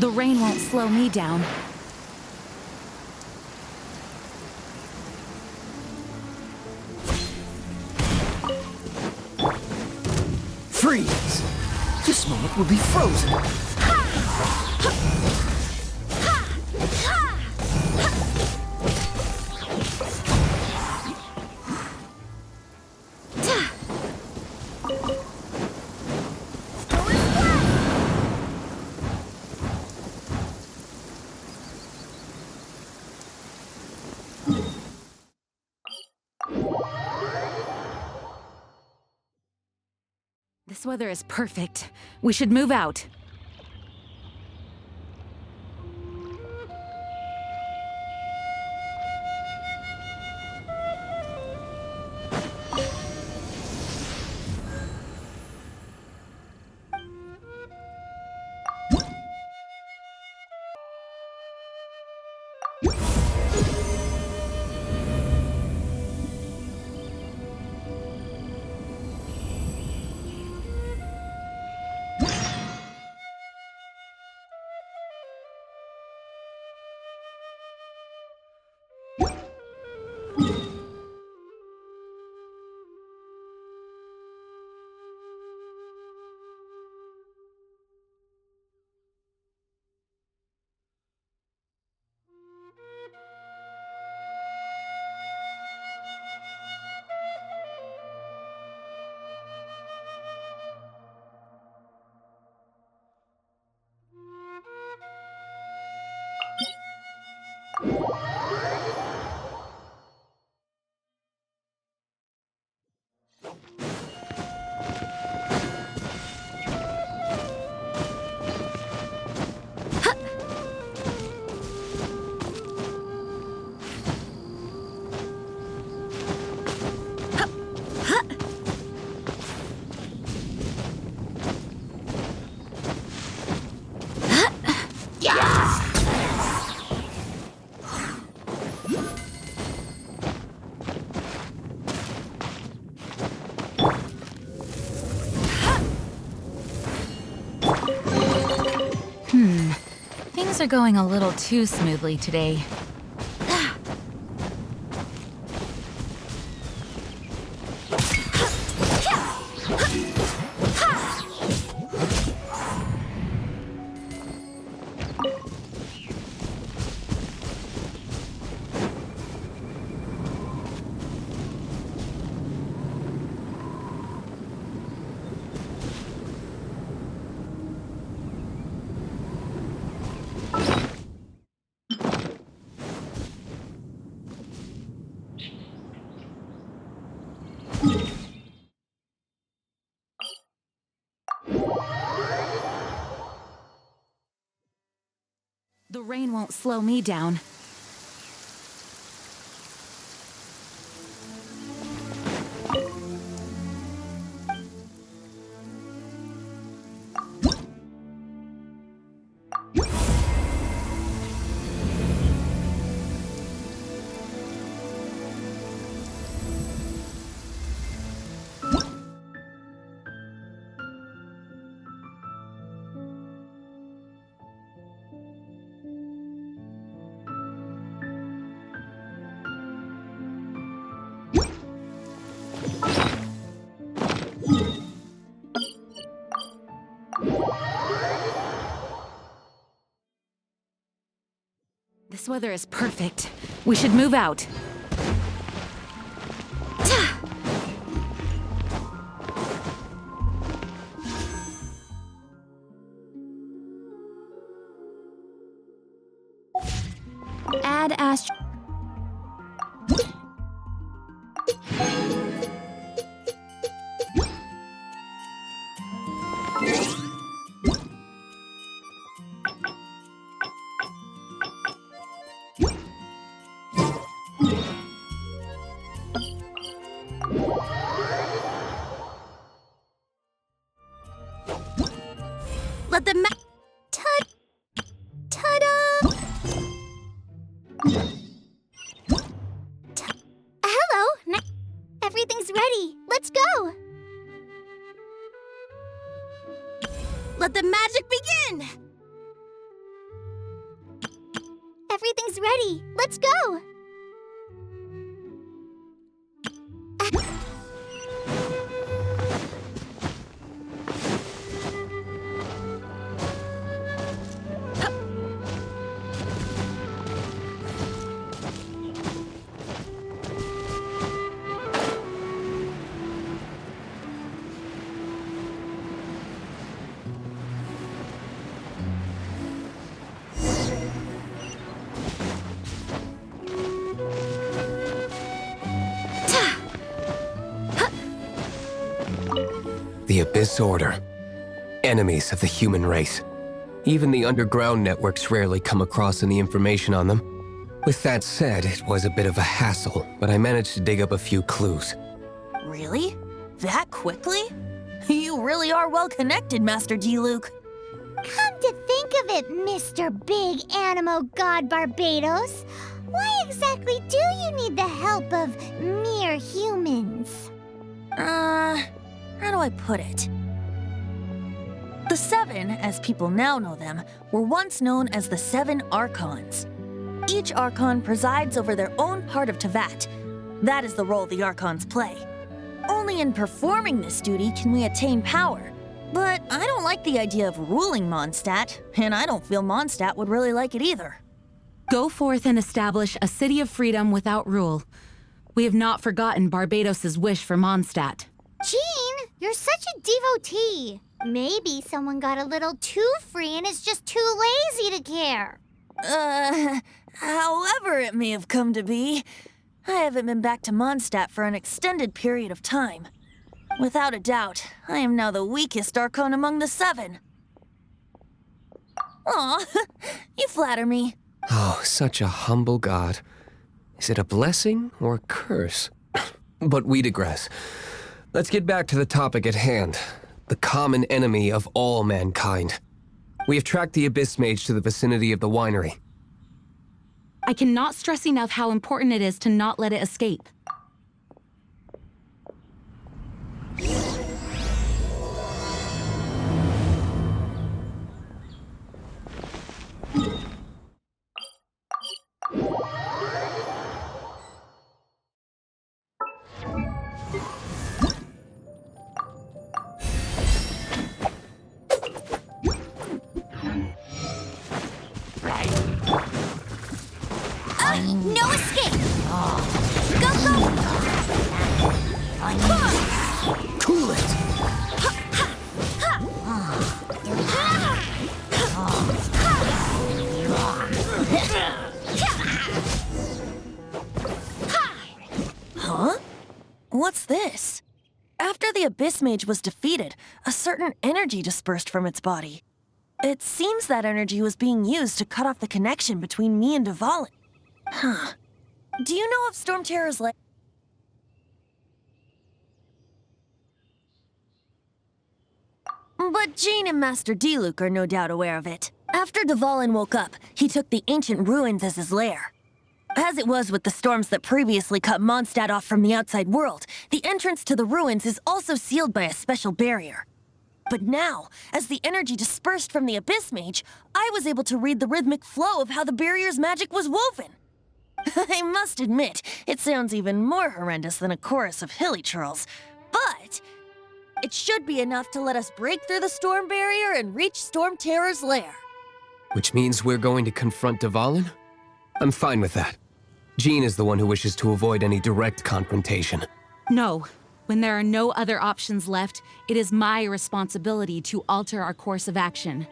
The rain won't slow me down. Freeze! This moment will be frozen. This weather is perfect. We should move out. are going a little too smoothly today. The rain won't slow me down. This weather is perfect. We should move out. Add Astro. Let the ta-da! Hello! Everything's ready. Let's go! Let the magic begin! Everything's ready. Let's go! The Abyss Order. Enemies of the human race. Even the underground networks rarely come across any information on them. With that said, it was a bit of a hassle, but I managed to dig up a few clues. Really? That quickly? You really are well connected, Master D-Luke. Come to think of it, Mr. Big Animo God Barbados, why exactly do you need the help of mere humans? How do I put it? The Seven, as people now know them, were once known as the Seven Archons. Each Archon presides over their own part of Teyvat. That is the role the Archons play. Only in performing this duty can we attain power. But I don't like the idea of ruling Mondstadt, and I don't feel Mondstadt would really like it either. Go forth and establish a city of freedom without rule. We have not forgotten Barbados's wish for Mondstadt. Jean, you're such a devotee. Maybe someone got a little too free and is just too lazy to care. However it may have come to be, I haven't been back to Mondstadt for an extended period of time. Without a doubt, I am now the weakest Archon among the Seven. Aw, you flatter me. Oh, such a humble god. Is it a blessing or a curse? But we digress. Let's get back to the topic at hand. The common enemy of all mankind. We have tracked the Abyss Mage to the vicinity of the winery. I cannot stress enough how important it is to not let it escape. No escape! Go, go! Cool it! Huh? What's this? After the Abyss Mage was defeated, a certain energy dispersed from its body. It seems that energy was being used to cut off the connection between me and Dvalin. Huh. Do you know of Storm Terror's lair? But Jean and Master Diluc are no doubt aware of it. After Dvalin woke up, he took the ancient ruins as his lair. As it was with the storms that previously cut Mondstadt off from the outside world, the entrance to the ruins is also sealed by a special barrier. But now, as the energy dispersed from the Abyss Mage, I was able to read the rhythmic flow of how the barrier's magic was woven. I must admit, it sounds even more horrendous than a chorus of hilly churls, but it should be enough to let us break through the storm barrier and reach Storm Terror's lair. Which means we're going to confront Dvalin? I'm fine with that. Jean is the one who wishes to avoid any direct confrontation. No. When there are no other options left, it is my responsibility to alter our course of action.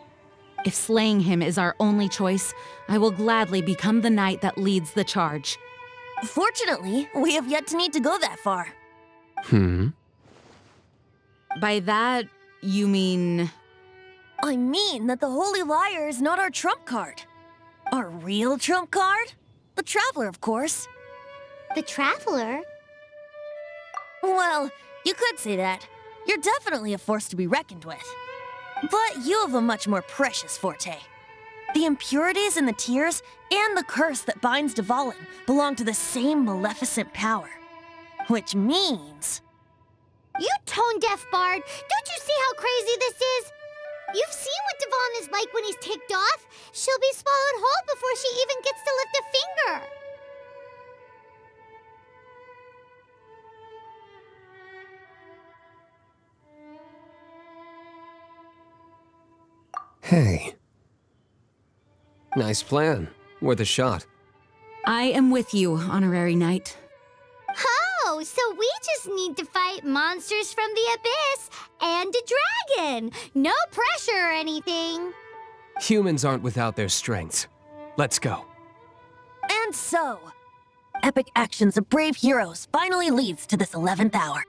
If slaying him is our only choice, I will gladly become the knight that leads the charge. Fortunately, we have yet to need to go that far. By that, you mean... I mean that the Holy Liar is not our trump card. Our real trump card? The Traveler, of course. The Traveler? Well, you could say that. You're definitely a force to be reckoned with. But you have a much more precious forte. The impurities in the tears and the curse that binds Dvalin belong to the same maleficent power. Which means... You tone-deaf bard! Don't you see how crazy this is? You've seen what Dvalin is like when he's ticked off. She'll be swallowed whole before she even gets to lift a finger. Hey. Nice plan. Worth a shot. I am with you, Honorary Knight. Oh, so we just need to fight monsters from the abyss and a dragon. No pressure or anything. Humans aren't without their strengths. Let's go. And so, epic actions of brave heroes finally leads to this 11th hour.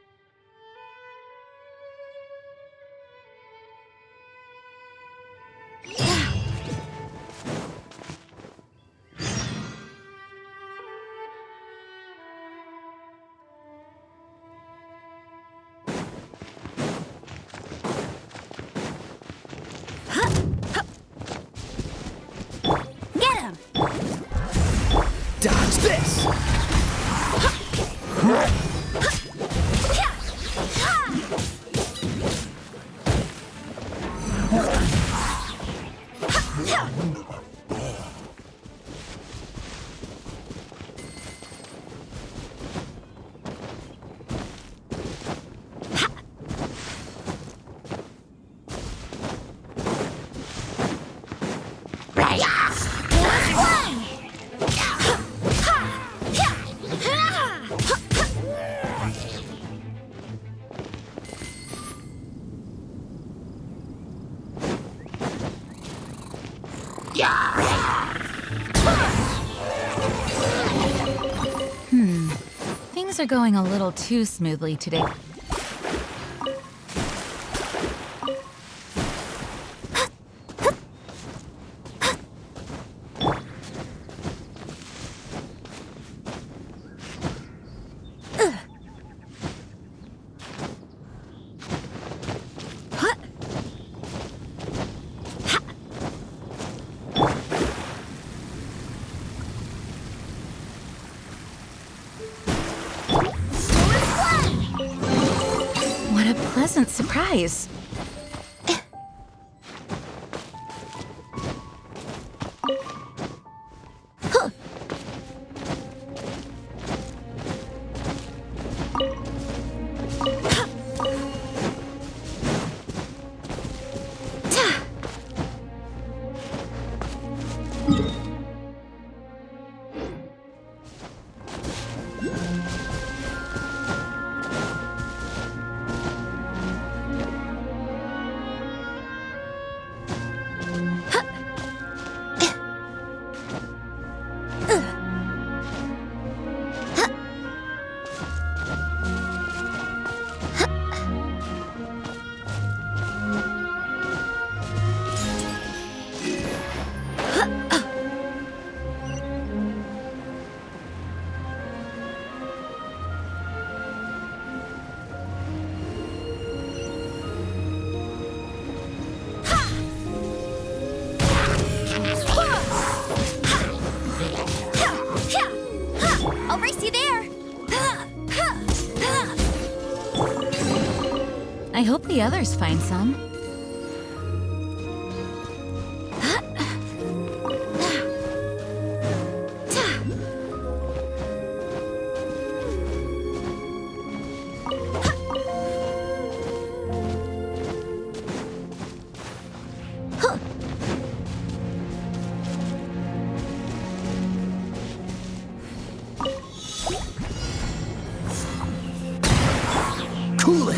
Dodge this! Things are going a little too smoothly today. What a pleasant surprise. I'll race you there! I hope the others find some. Cool it!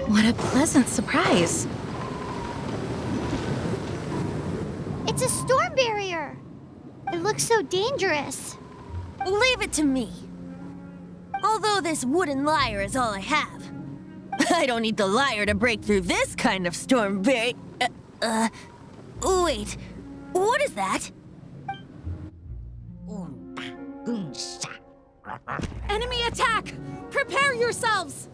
What a pleasant surprise. It's a storm barrier. It looks so dangerous. Leave it to me. Although this wooden lyre is all I have. I don't need the lyre to break through this kind of storm barrier. Wait. What is that? Enemy attack! Prepare yourselves!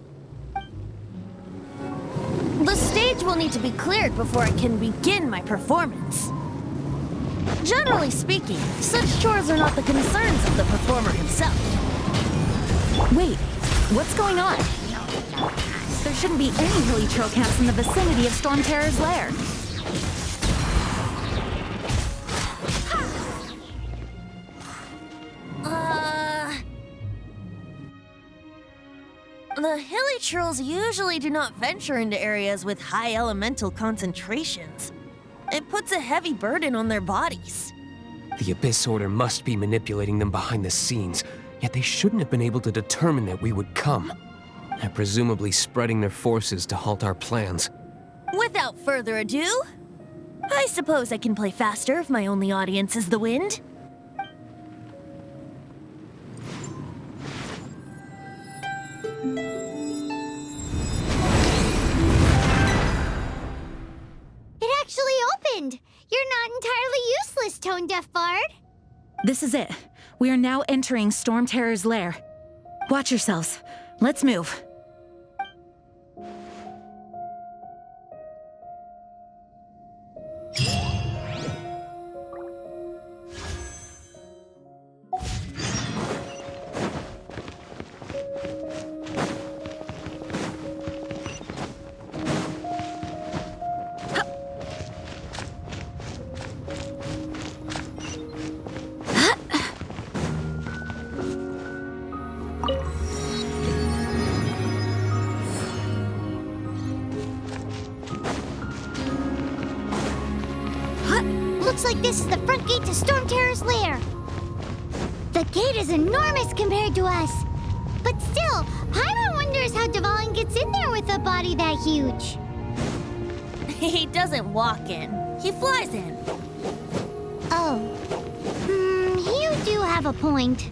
The stage will need to be cleared before I can begin my performance. Generally speaking, such chores are not the concerns of the performer himself. Wait, what's going on? There shouldn't be any hilly trail camps in the vicinity of Storm Terror's lair. The hilly trolls usually do not venture into areas with high elemental concentrations. It puts a heavy burden on their bodies. The Abyss Order must be manipulating them behind the scenes, yet they shouldn't have been able to determine that we would come. They're presumably spreading their forces to halt our plans. Without further ado, I suppose I can play faster if my only audience is the wind. It actually opened. You're not entirely useless, Tone Deaf Bard. This is it. We are now entering Storm Terror's lair. Watch yourselves. Let's move. Looks like this is the front gate to Storm Terror's lair. The gate is enormous compared to us. But still, Paimon wonders how Dvalin gets in there with a body that huge. He doesn't walk in, he flies in. Oh. You do have a point.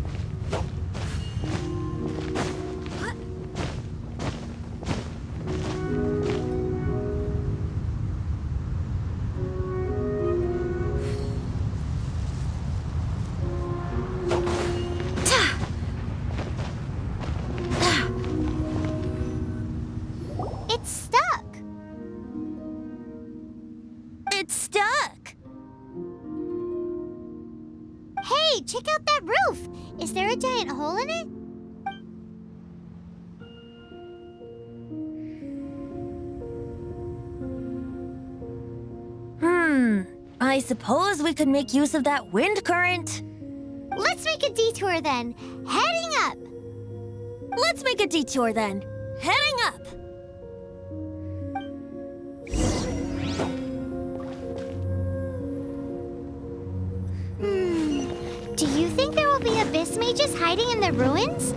It's stuck. It's stuck. Hey, check out that roof. Is there a giant hole in it? I suppose we could make use of that wind current. Let's make a detour then. Heading up. Let's make a detour then. Heading up. Do you think there will be abyss mages hiding in the ruins?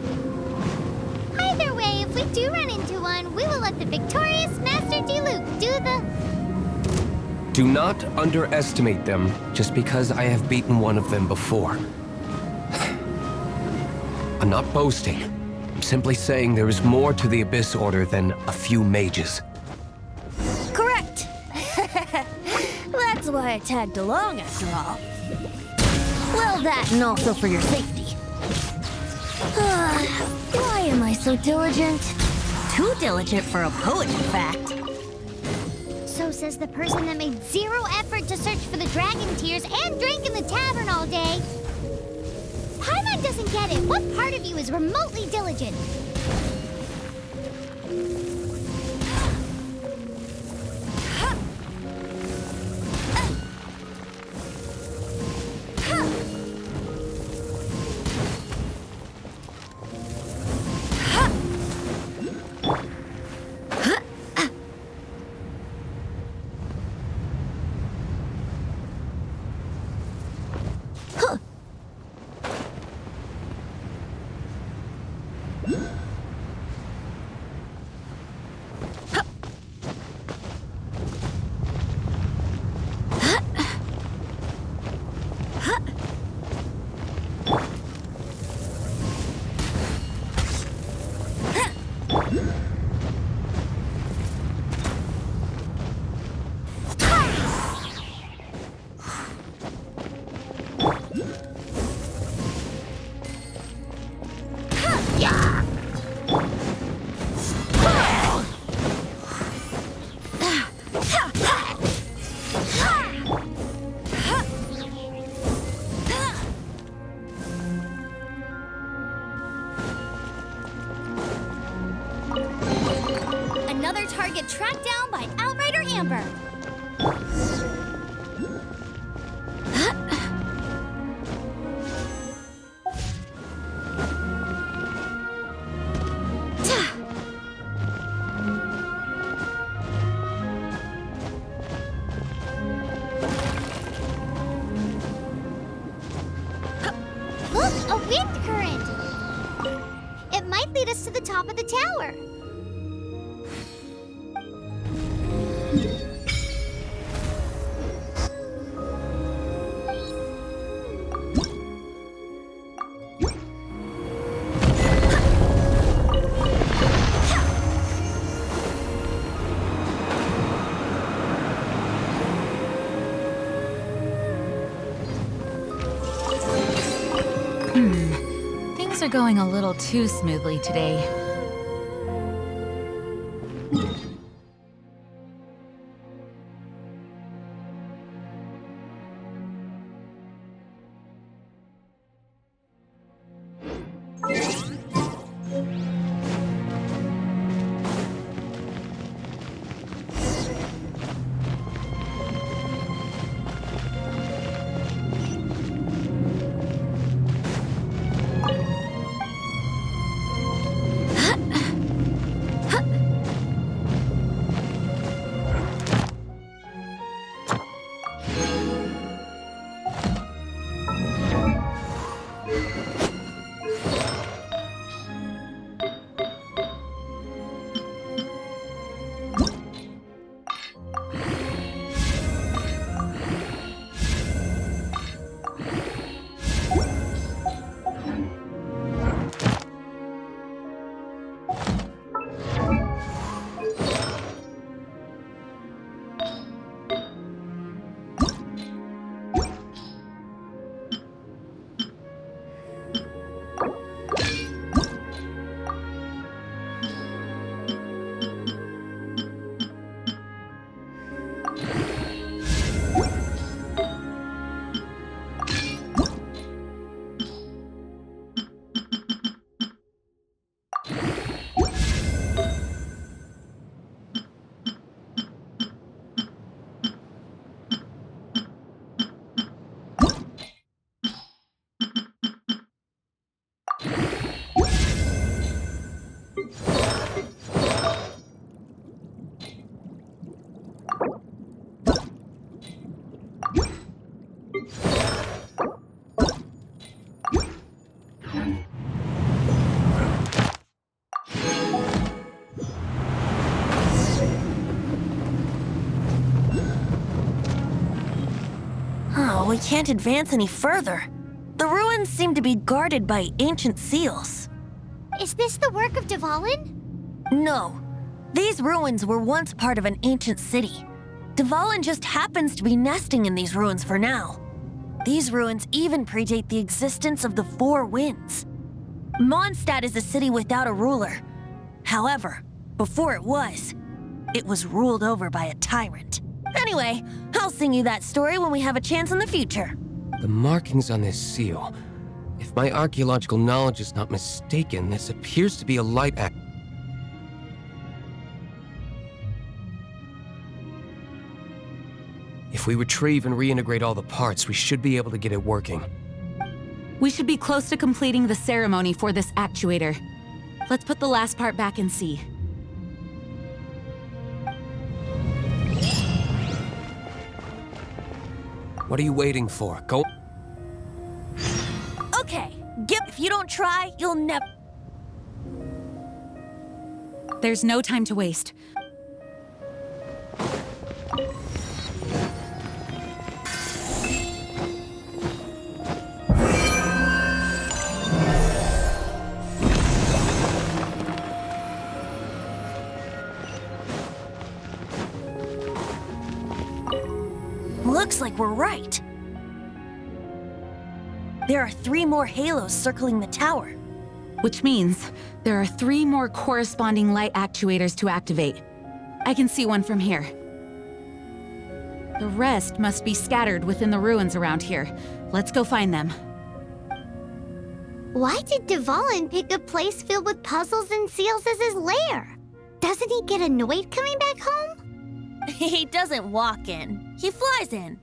Either way, if we do run into one, we will let the victorious Master Diluc do the... Do not underestimate them just because I have beaten one of them before. I'm not boasting. I'm simply saying there is more to the Abyss Order than a few mages. Correct. That's why I tagged along after all. Well, that and also for your safety. Why am I so diligent? Too diligent for a poet, in fact. So says the person that made zero effort to search for the dragon tears and drank in the tavern all day. Paimon doesn't get it. What part of you is remotely diligent? Another target tracked down by Outrider Amber. Look, a wind current. It might lead us to the top of the tower. Things are going a little too smoothly today. we can't advance any further. The ruins seem to be guarded by ancient seals. Is this the work of Dvalin? No. These ruins were once part of an ancient city. Dvalin just happens to be nesting in these ruins for now. These ruins even predate the existence of the Four Winds. Mondstadt is a city without a ruler. However, before it was ruled over by a tyrant. Anyway, I'll sing you that story when we have a chance in the future. The markings on this seal. If my archaeological knowledge is not mistaken, this appears to be a light act. If we retrieve and reintegrate all the parts, we should be able to get it working. We should be close to completing the ceremony for this actuator. Let's put the last part back and see. What are you waiting for? Go. Okay, if you don't try, you'll never... There's no time to waste. Looks like we're right. There are 3 more halos circling the tower. Which means there are 3 more corresponding light actuators to activate. I can see one from here. The rest must be scattered within the ruins around here. Let's go find them. Why did Dvalin pick a place filled with puzzles and seals as his lair? Doesn't he get annoyed coming back home? He doesn't walk in. He flies in.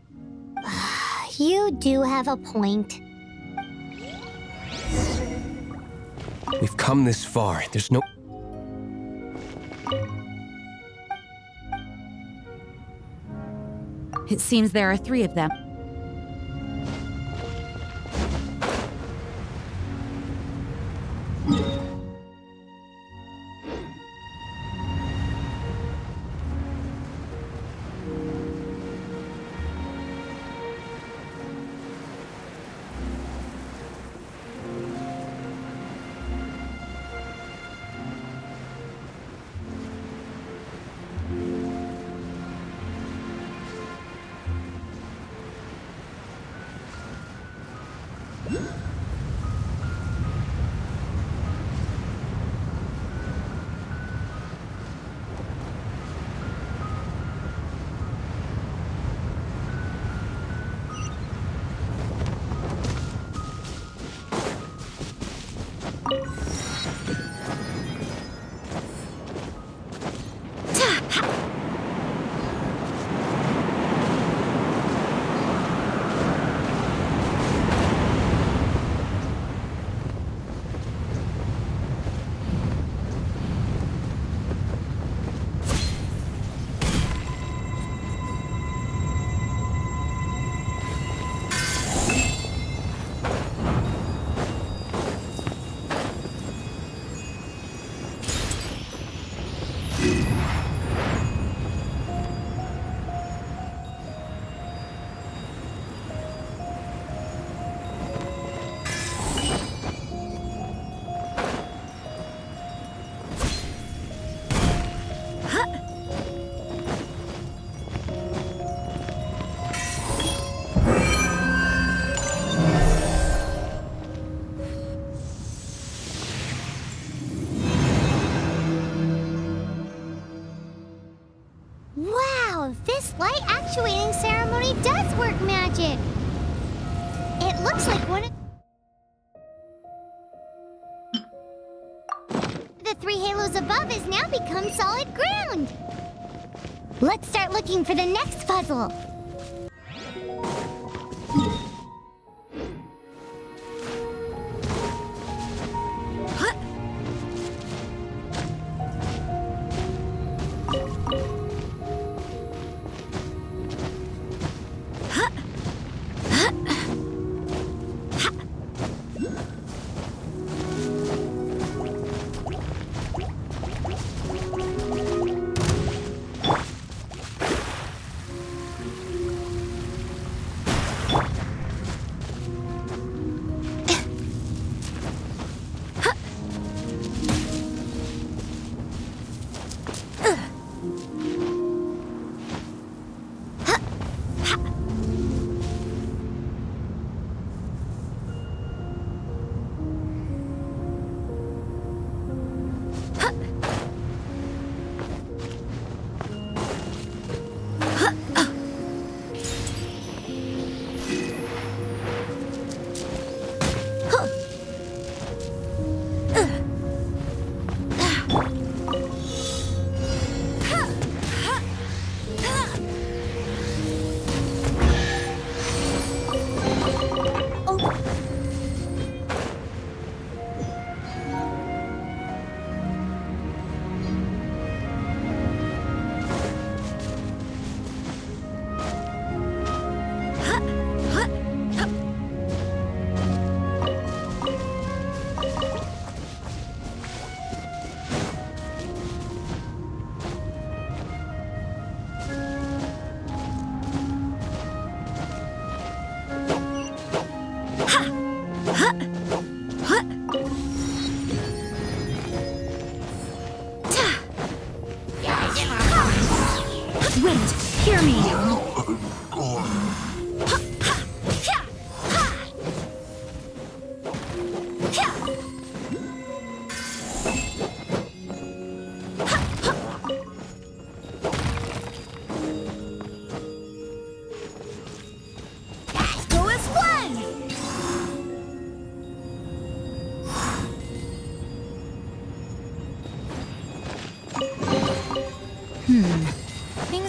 You do have a point. We've come this far. There's no... It seems there are 3 of them. This light actuating ceremony does work magic. It looks like one of the 3 halos above has now become solid ground. Let's start looking for the next puzzle.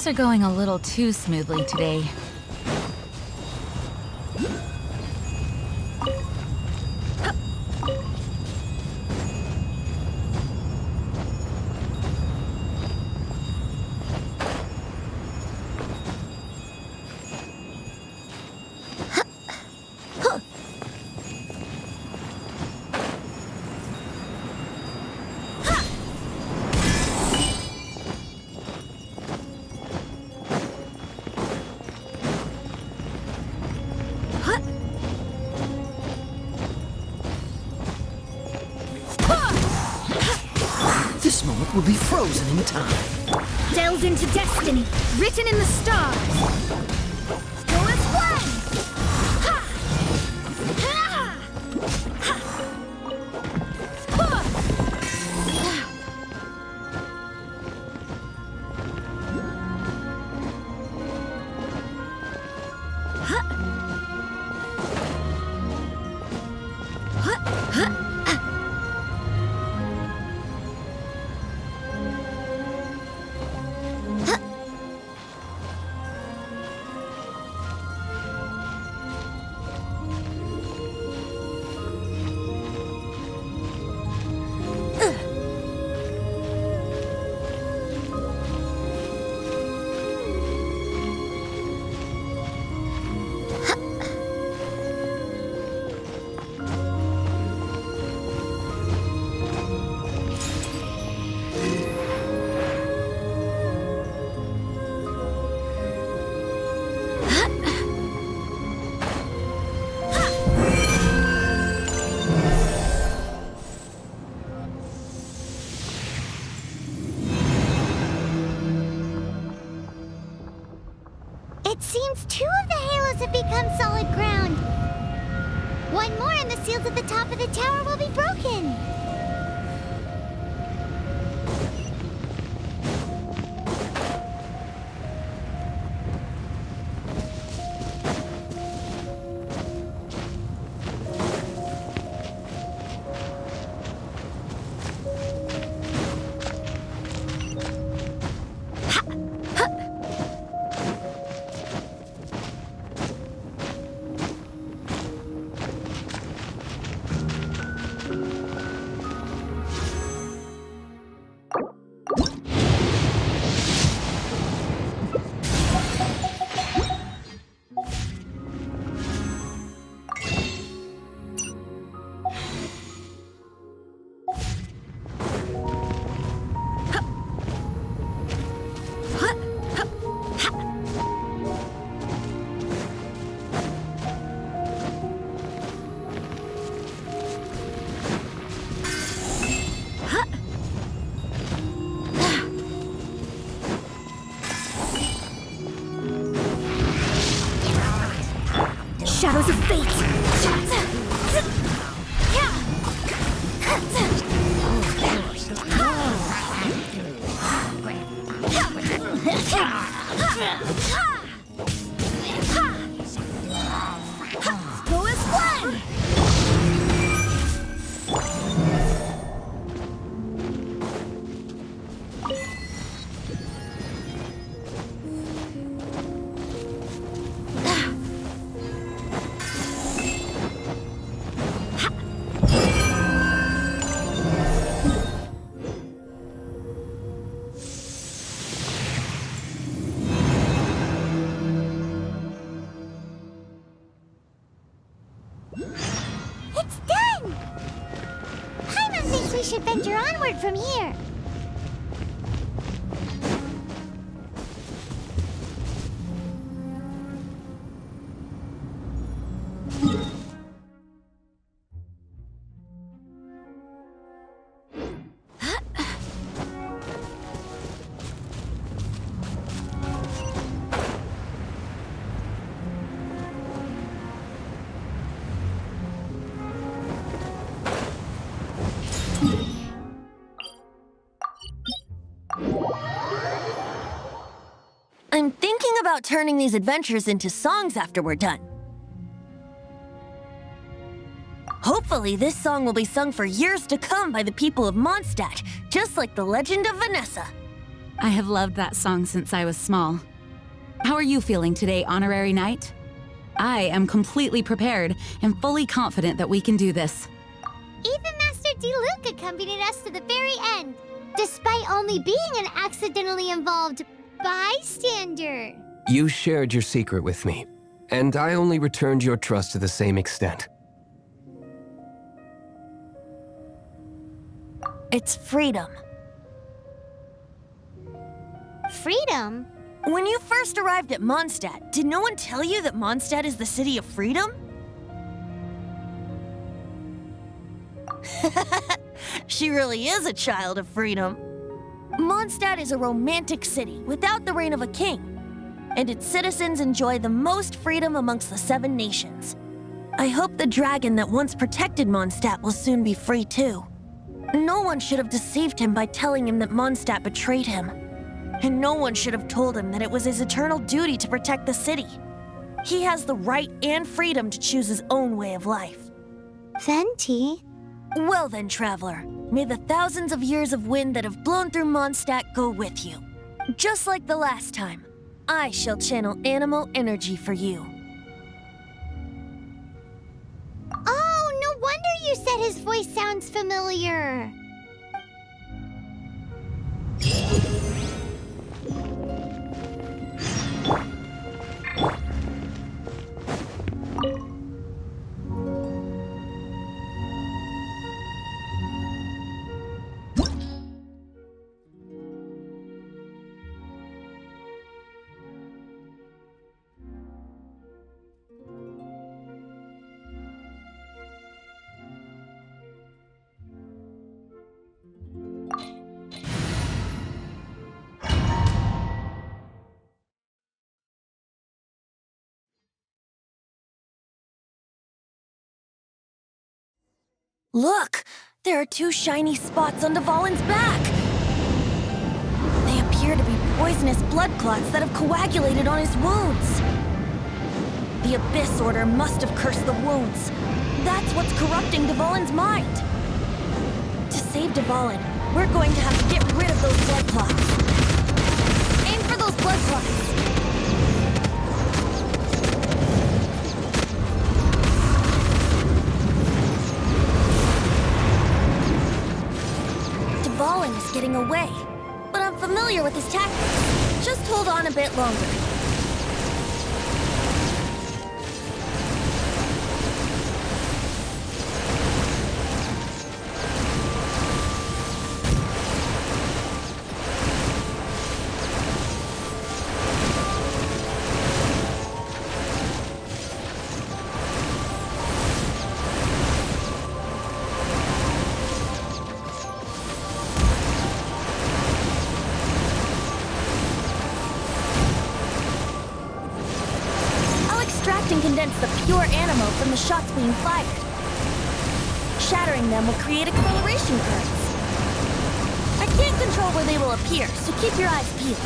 are going a little too smoothly today. This moment will be frozen in time. Delved into destiny, written in the stars. Go as one! Ha! Ha! Ha! It seems 2 of the halos have become solid ground. 1 more and the seals at the top of the tower will be broken. Shadows of fate! Go as one! It's done! Paimon thinks we should venture onward from here. I'm thinking about turning these adventures into songs after we're done. Hopefully, this song will be sung for years to come by the people of Mondstadt, just like the legend of Vanessa. I have loved that song since I was small. How are you feeling today, Honorary Knight? I am completely prepared and fully confident that we can do this. Even Master Diluc accompanied us to the very end, despite only being an accidentally involved bystander. You shared your secret with me, and I only returned your trust to the same extent. It's freedom. Freedom? When you first arrived at Mondstadt, did no one tell you that Mondstadt is the city of freedom? She really is a child of freedom. Mondstadt is a romantic city without the reign of a king, and its citizens enjoy the most freedom amongst the 7 nations. I hope the dragon that once protected Mondstadt will soon be free too. No one should have deceived him by telling him that Mondstadt betrayed him. And no one should have told him that it was his eternal duty to protect the city. He has the right and freedom to choose his own way of life. Venti? Well then, traveler, may the thousands of years of wind that have blown through Mondstadt go with you. Just like the last time, I shall channel animal energy for you. Oh, no wonder you said his voice sounds familiar. Look! There are 2 shiny spots on Dvalin's back! They appear to be poisonous blood clots that have coagulated on his wounds. The Abyss Order must have cursed the wounds. That's what's corrupting Dvalin's mind. To save Dvalin, we're going to have to get rid of those blood clots. Aim for those blood clots! Dvalin is getting away, but I'm familiar with his tactics. Just hold on a bit longer. And condense the pure animal from the shots being fired. Shattering them will create acceleration currents. I can't control where they will appear, so keep your eyes peeled.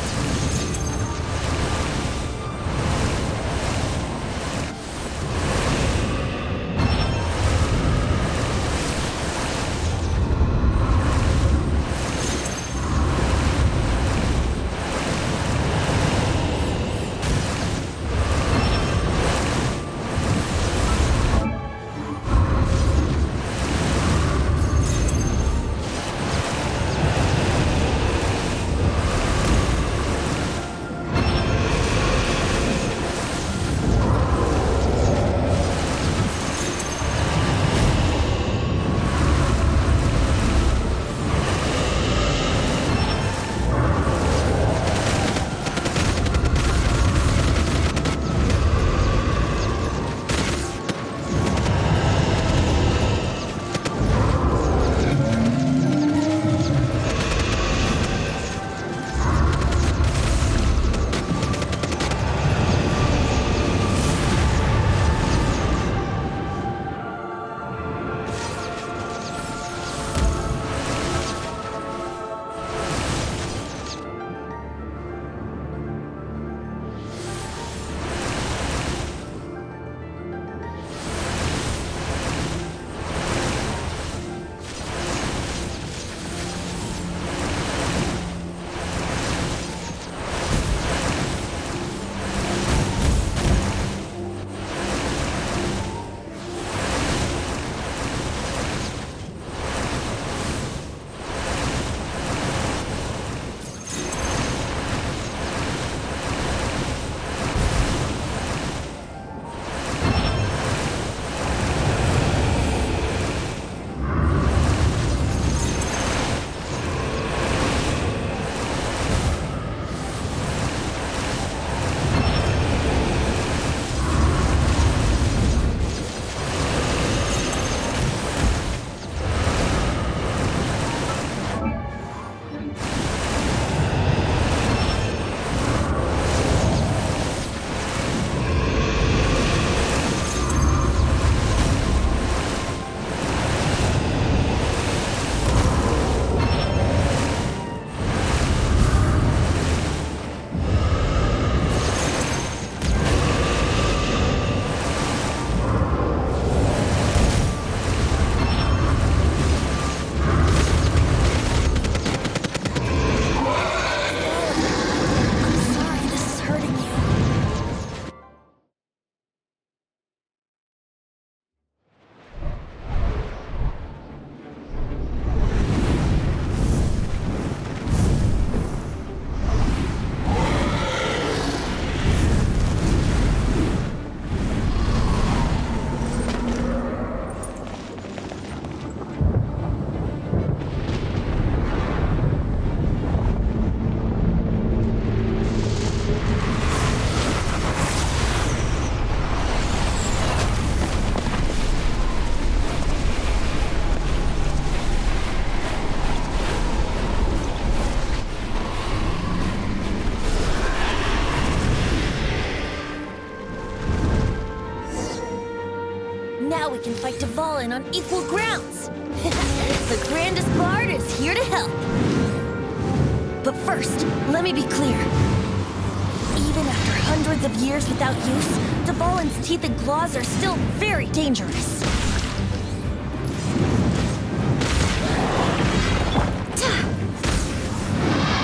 Now we can fight Dvalin on equal grounds. The grandest bard is here to help. But first, let me be clear. Even after hundreds of years without use, Dvalin's teeth and claws are still very dangerous.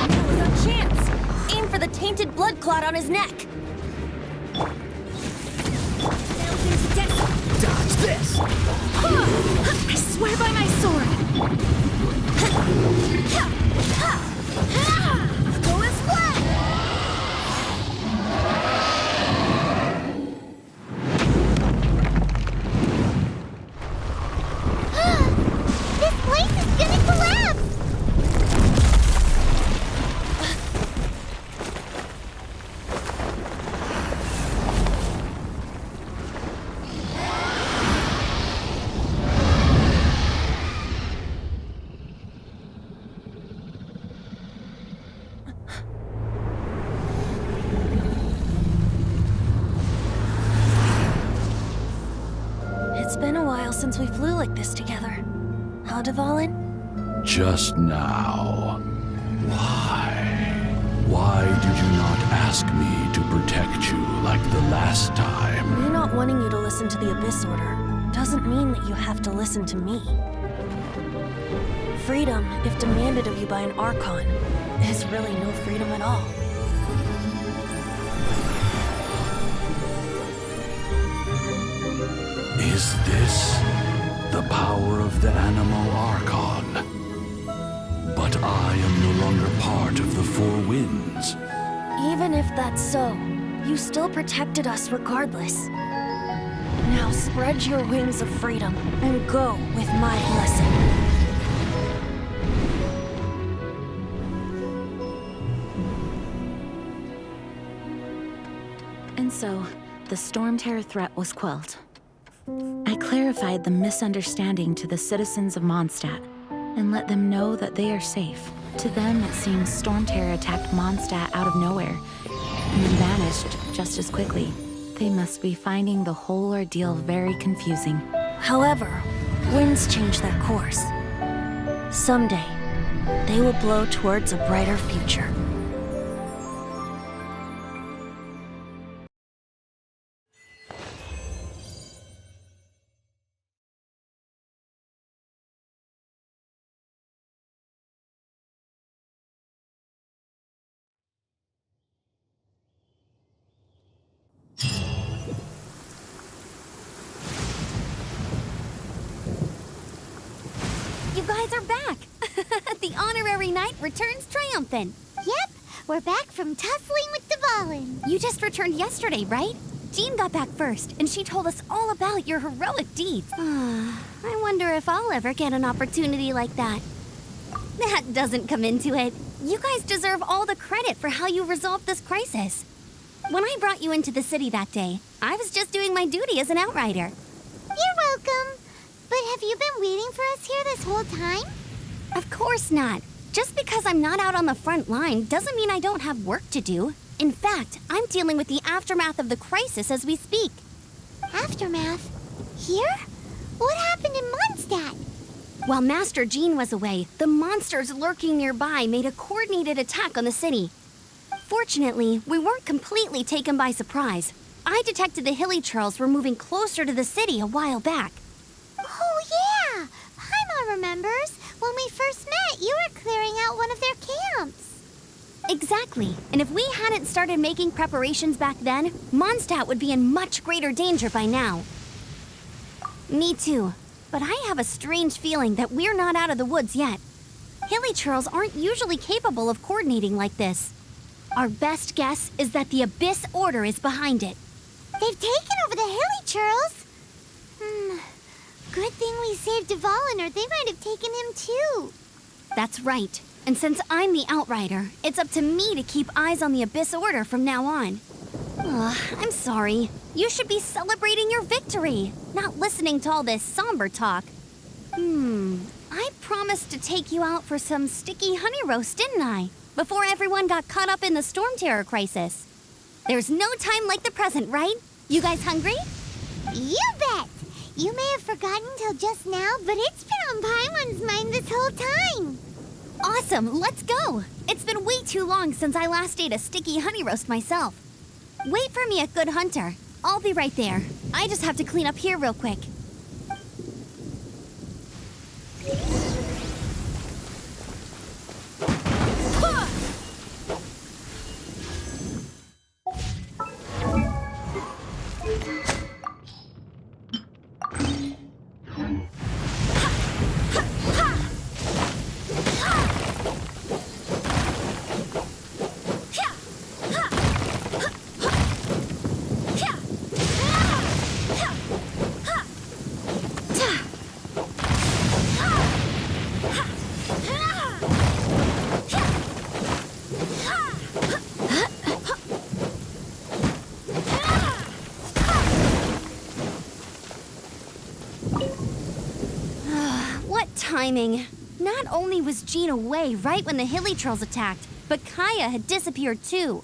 That was our chance. Aim for the tainted blood clot on his neck. Dodge this! I swear by my sword! Go as flat! This place is gonna collapse! It's been a while since we flew like this together. Huh, Dvalin? Just now. Why? Why did you not ask me to protect you like the last time? Me not wanting you to listen to the Abyss Order doesn't mean that you have to listen to me. Freedom, if demanded of you by an Archon, is really no freedom at all. Is this the power of the Animo Archon? But I am no longer part of the Four Winds. Even if that's so, you still protected us regardless. Now spread your wings of freedom and go with my blessing. And so, the Storm Terror threat was quelled. I clarified the misunderstanding to the citizens of Mondstadt and let them know that they are safe. To them, it seems Storm Terror attacked Mondstadt out of nowhere and then vanished just as quickly. They must be finding the whole ordeal very confusing. However, winds change their course. Someday, they will blow towards a brighter future. You guys are back! The honorary knight returns triumphant. Yep, we're back from tussling with Dvalin. You just returned yesterday, right? Jean got back first, and she told us all about your heroic deeds. I wonder if I'll ever get an opportunity like that. That doesn't come into it. You guys deserve all the credit for how you resolved this crisis. When I brought you into the city that day, I was just doing my duty as an outrider. You're welcome. But have you been waiting for us here this whole time? Of course not. Just because I'm not out on the front line doesn't mean I don't have work to do. In fact, I'm dealing with the aftermath of the crisis as we speak. Aftermath? Here? What happened in Mondstadt? While Master Jean was away, the monsters lurking nearby made a coordinated attack on the city. Fortunately, we weren't completely taken by surprise. I detected the Hilly Churls were moving closer to the city a while back. Oh, yeah! Paimon remembers. When we first met, you were clearing out one of their camps. Exactly. And if we hadn't started making preparations back then, Mondstadt would be in much greater danger by now. Me too. But I have a strange feeling that we're not out of the woods yet. Hilly Churls aren't usually capable of coordinating like this. Our best guess is that the Abyss Order is behind it. They've taken over the Hilly Churls. Good thing we saved Dvalin, or they might have taken him too. That's right. And since I'm the Outrider, it's up to me to keep eyes on the Abyss Order from now on. I'm sorry. You should be celebrating your victory, not listening to all this somber talk. I promised to take you out for some sticky honey roast, didn't I? Before everyone got caught up in the Storm Terror crisis. There's no time like the present, right? You guys hungry? You bet! You may have forgotten till just now, but it's been on Paimon's mind this whole time. Awesome, let's go! It's been way too long since I last ate a sticky honey roast myself. Wait for me at Good Hunter. I'll be right there. I just have to clean up here real quick. Timing. Not only was Jean away right when the Hilly Trolls attacked, but Kaya had disappeared too.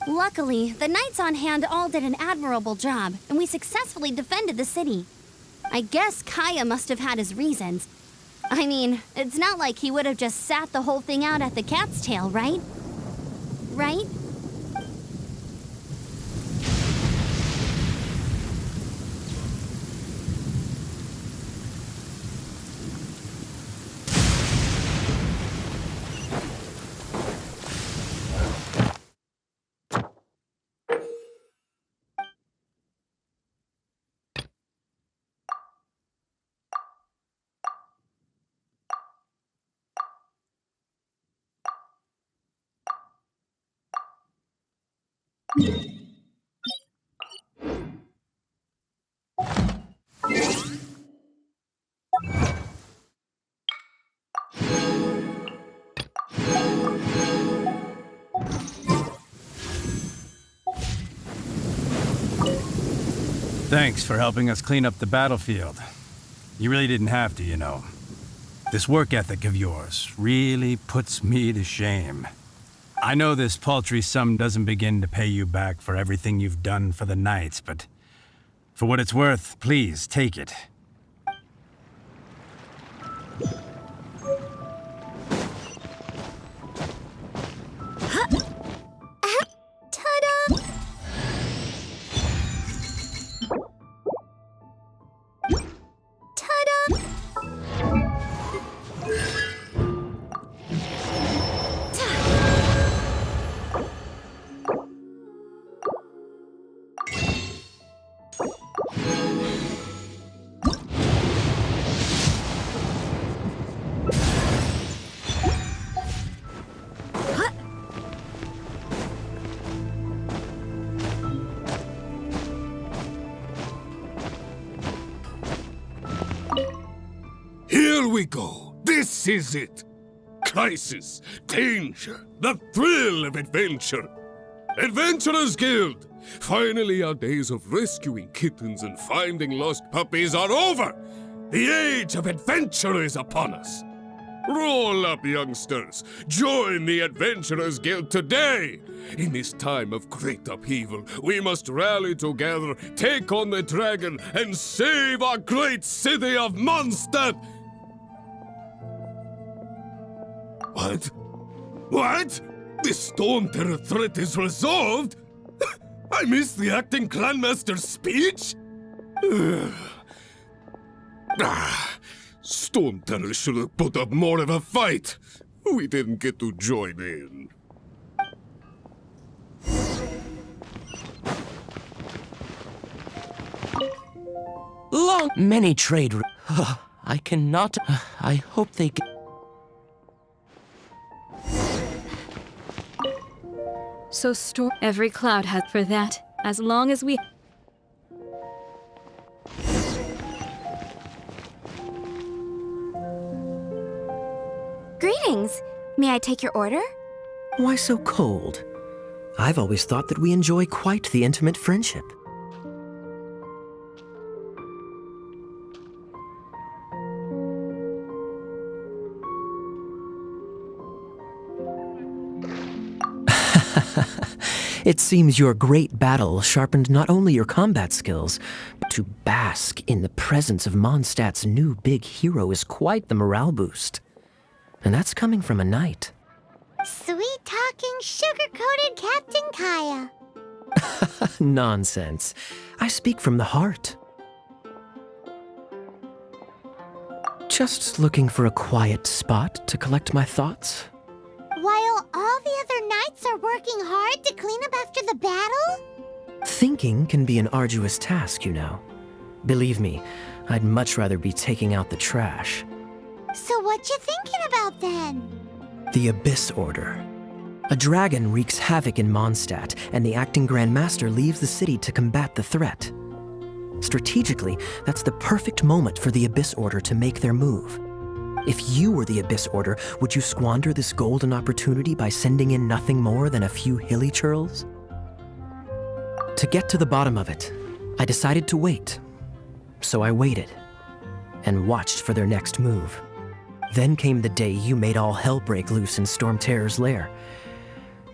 Luckily, the knights on hand all did an admirable job, and we successfully defended the city. I guess Kaya must have had his reasons. I mean, it's not like he would have just sat the whole thing out at the cat's tail, right? Right? Thanks for helping us clean up the battlefield. You really didn't have to, you know. This work ethic of yours really puts me to shame. I know this paltry sum doesn't begin to pay you back for everything you've done for the Knights, but for what it's worth, please take it. Ta-da! Ta-da! Here we go. This is it. Crisis, danger, the thrill of adventure. Adventurers Guild! Finally, our days of rescuing kittens and finding lost puppies are over! The age of adventure is upon us! Roll up, youngsters! Join the Adventurers Guild today! In this time of great upheaval, we must rally together, take on the dragon, and save our great city of Mondstadt! What? What? The Stone Terror threat is resolved? I missed the acting clanmaster's speech? Stone Terror should have put up more of a fight. We didn't get to join in. Many trade. I cannot. I hope they. So store every cloud has for that, as long as we... Greetings. May I take your order? Why so cold? I've always thought that we enjoy quite the intimate friendship. It seems your great battle sharpened not only your combat skills, but to bask in the presence of Mondstadt's new big hero is quite the morale boost. And that's coming from a knight. Sweet-talking, sugar-coated Captain Kaya. Nonsense. I speak from the heart. Just looking for a quiet spot to collect my thoughts. While all the other knights are working hard to clean up after the battle? Thinking can be an arduous task, you know. Believe me, I'd much rather be taking out the trash. So what you thinking about then? The Abyss Order. A dragon wreaks havoc in Mondstadt, and the acting Grand Master leaves the city to combat the threat. Strategically, that's the perfect moment for the Abyss Order to make their move. If you were the Abyss Order, would you squander this golden opportunity by sending in nothing more than a few hilly churls? To get to the bottom of it, I decided to wait. So I waited, and watched for their next move. Then came the day you made all hell break loose in Storm Terror's lair.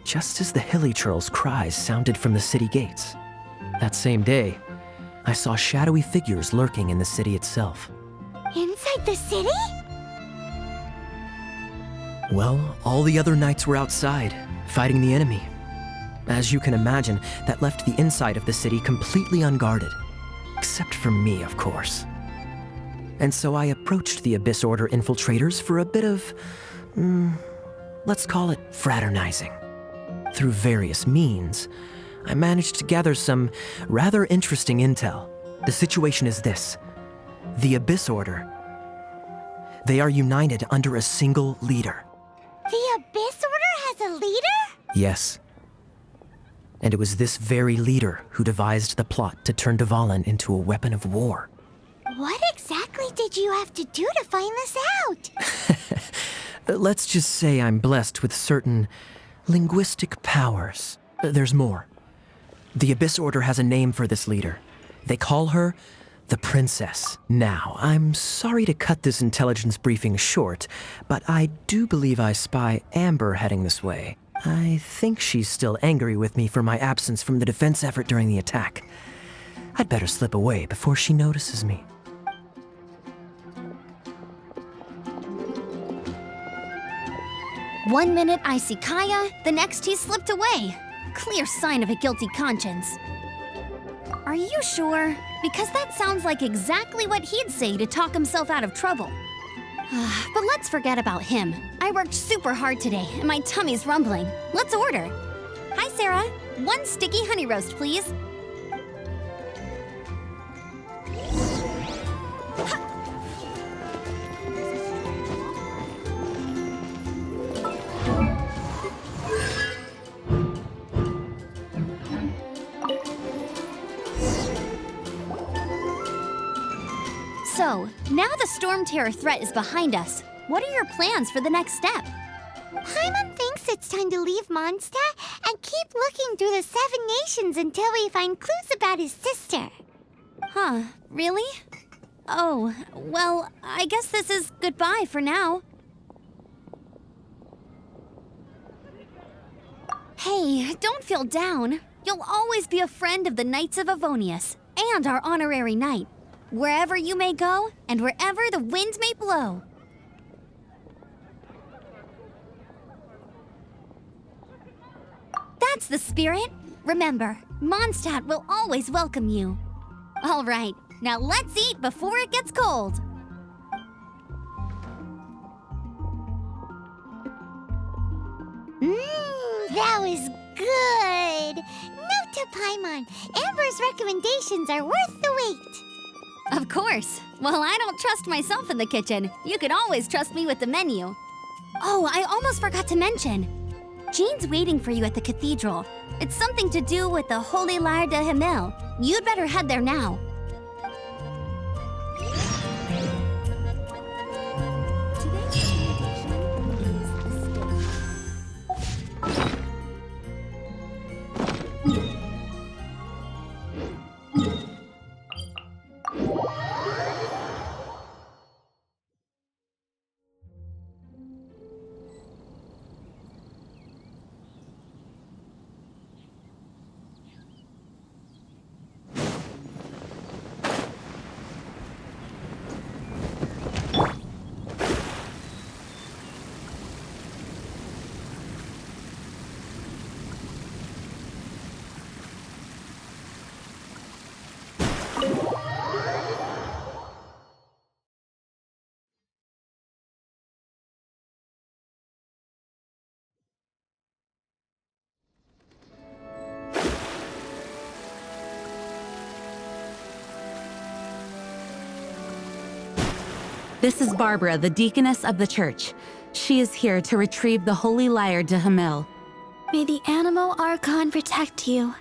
Just as the hilly churls' cries sounded from the city gates. That same day, I saw shadowy figures lurking in the city itself. Inside the city? Well, all the other knights were outside, fighting the enemy. As you can imagine, that left the inside of the city completely unguarded. Except for me, of course. And so I approached the Abyss Order infiltrators for a bit of, let's call it fraternizing. Through various means, I managed to gather some rather interesting intel. The situation is this. The Abyss Order. They are united under a single leader. The Abyss Order has a leader? Yes. And it was this very leader who devised the plot to turn Dvalin into a weapon of war. What exactly did you have to do to find this out? Let's just say I'm blessed with certain linguistic powers. There's more. The Abyss Order has a name for this leader. They call her the Princess. Now, I'm sorry to cut this intelligence briefing short, but I do believe I spy Amber heading this way. I think she's still angry with me for my absence from the defense effort during the attack. I'd better slip away before she notices me. One minute I see Kaya, the next he slipped away. Clear sign of a guilty conscience. Are you sure? Because that sounds like exactly what he'd say to talk himself out of trouble. But let's forget about him. I worked super hard today, and my tummy's rumbling. Let's order. Hi, Sarah. 1 sticky honey roast, please. So, now the Storm Terror threat is behind us. What are your plans for the next step? Paimon thinks it's time to leave Mondstadt and keep looking through the 7 nations until we find clues about his sister. Huh, really? Oh, well, I guess this is goodbye for now. Hey, don't feel down. You'll always be a friend of the Knights of Avonius and our honorary knight. Wherever you may go, and wherever the wind may blow. That's the spirit. Remember, Mondstadt will always welcome you. All right, now let's eat before it gets cold. That was good. Note to Paimon, Amber's recommendations are worth the wait. Of course. Well, I don't trust myself in the kitchen. You can always trust me with the menu. Oh, I almost forgot to mention. Jean's waiting for you at the cathedral. It's something to do with the Holy Lyre de Himmel. You'd better head there now. This is Barbara, the deaconess of the church. She is here to retrieve the Holy Lyre de Hamel. May the Animo Archon protect you.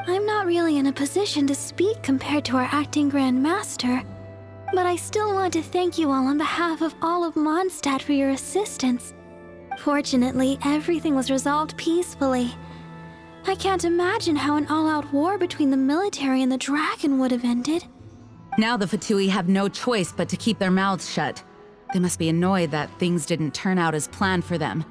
I'm not really in a position to speak compared to our acting Grand Master, but I still want to thank you all on behalf of all of Mondstadt for your assistance. Fortunately, everything was resolved peacefully. I can't imagine how an all-out war between the military and the dragon would have ended. Now the Fatui have no choice but to keep their mouths shut. They must be annoyed that things didn't turn out as planned for them.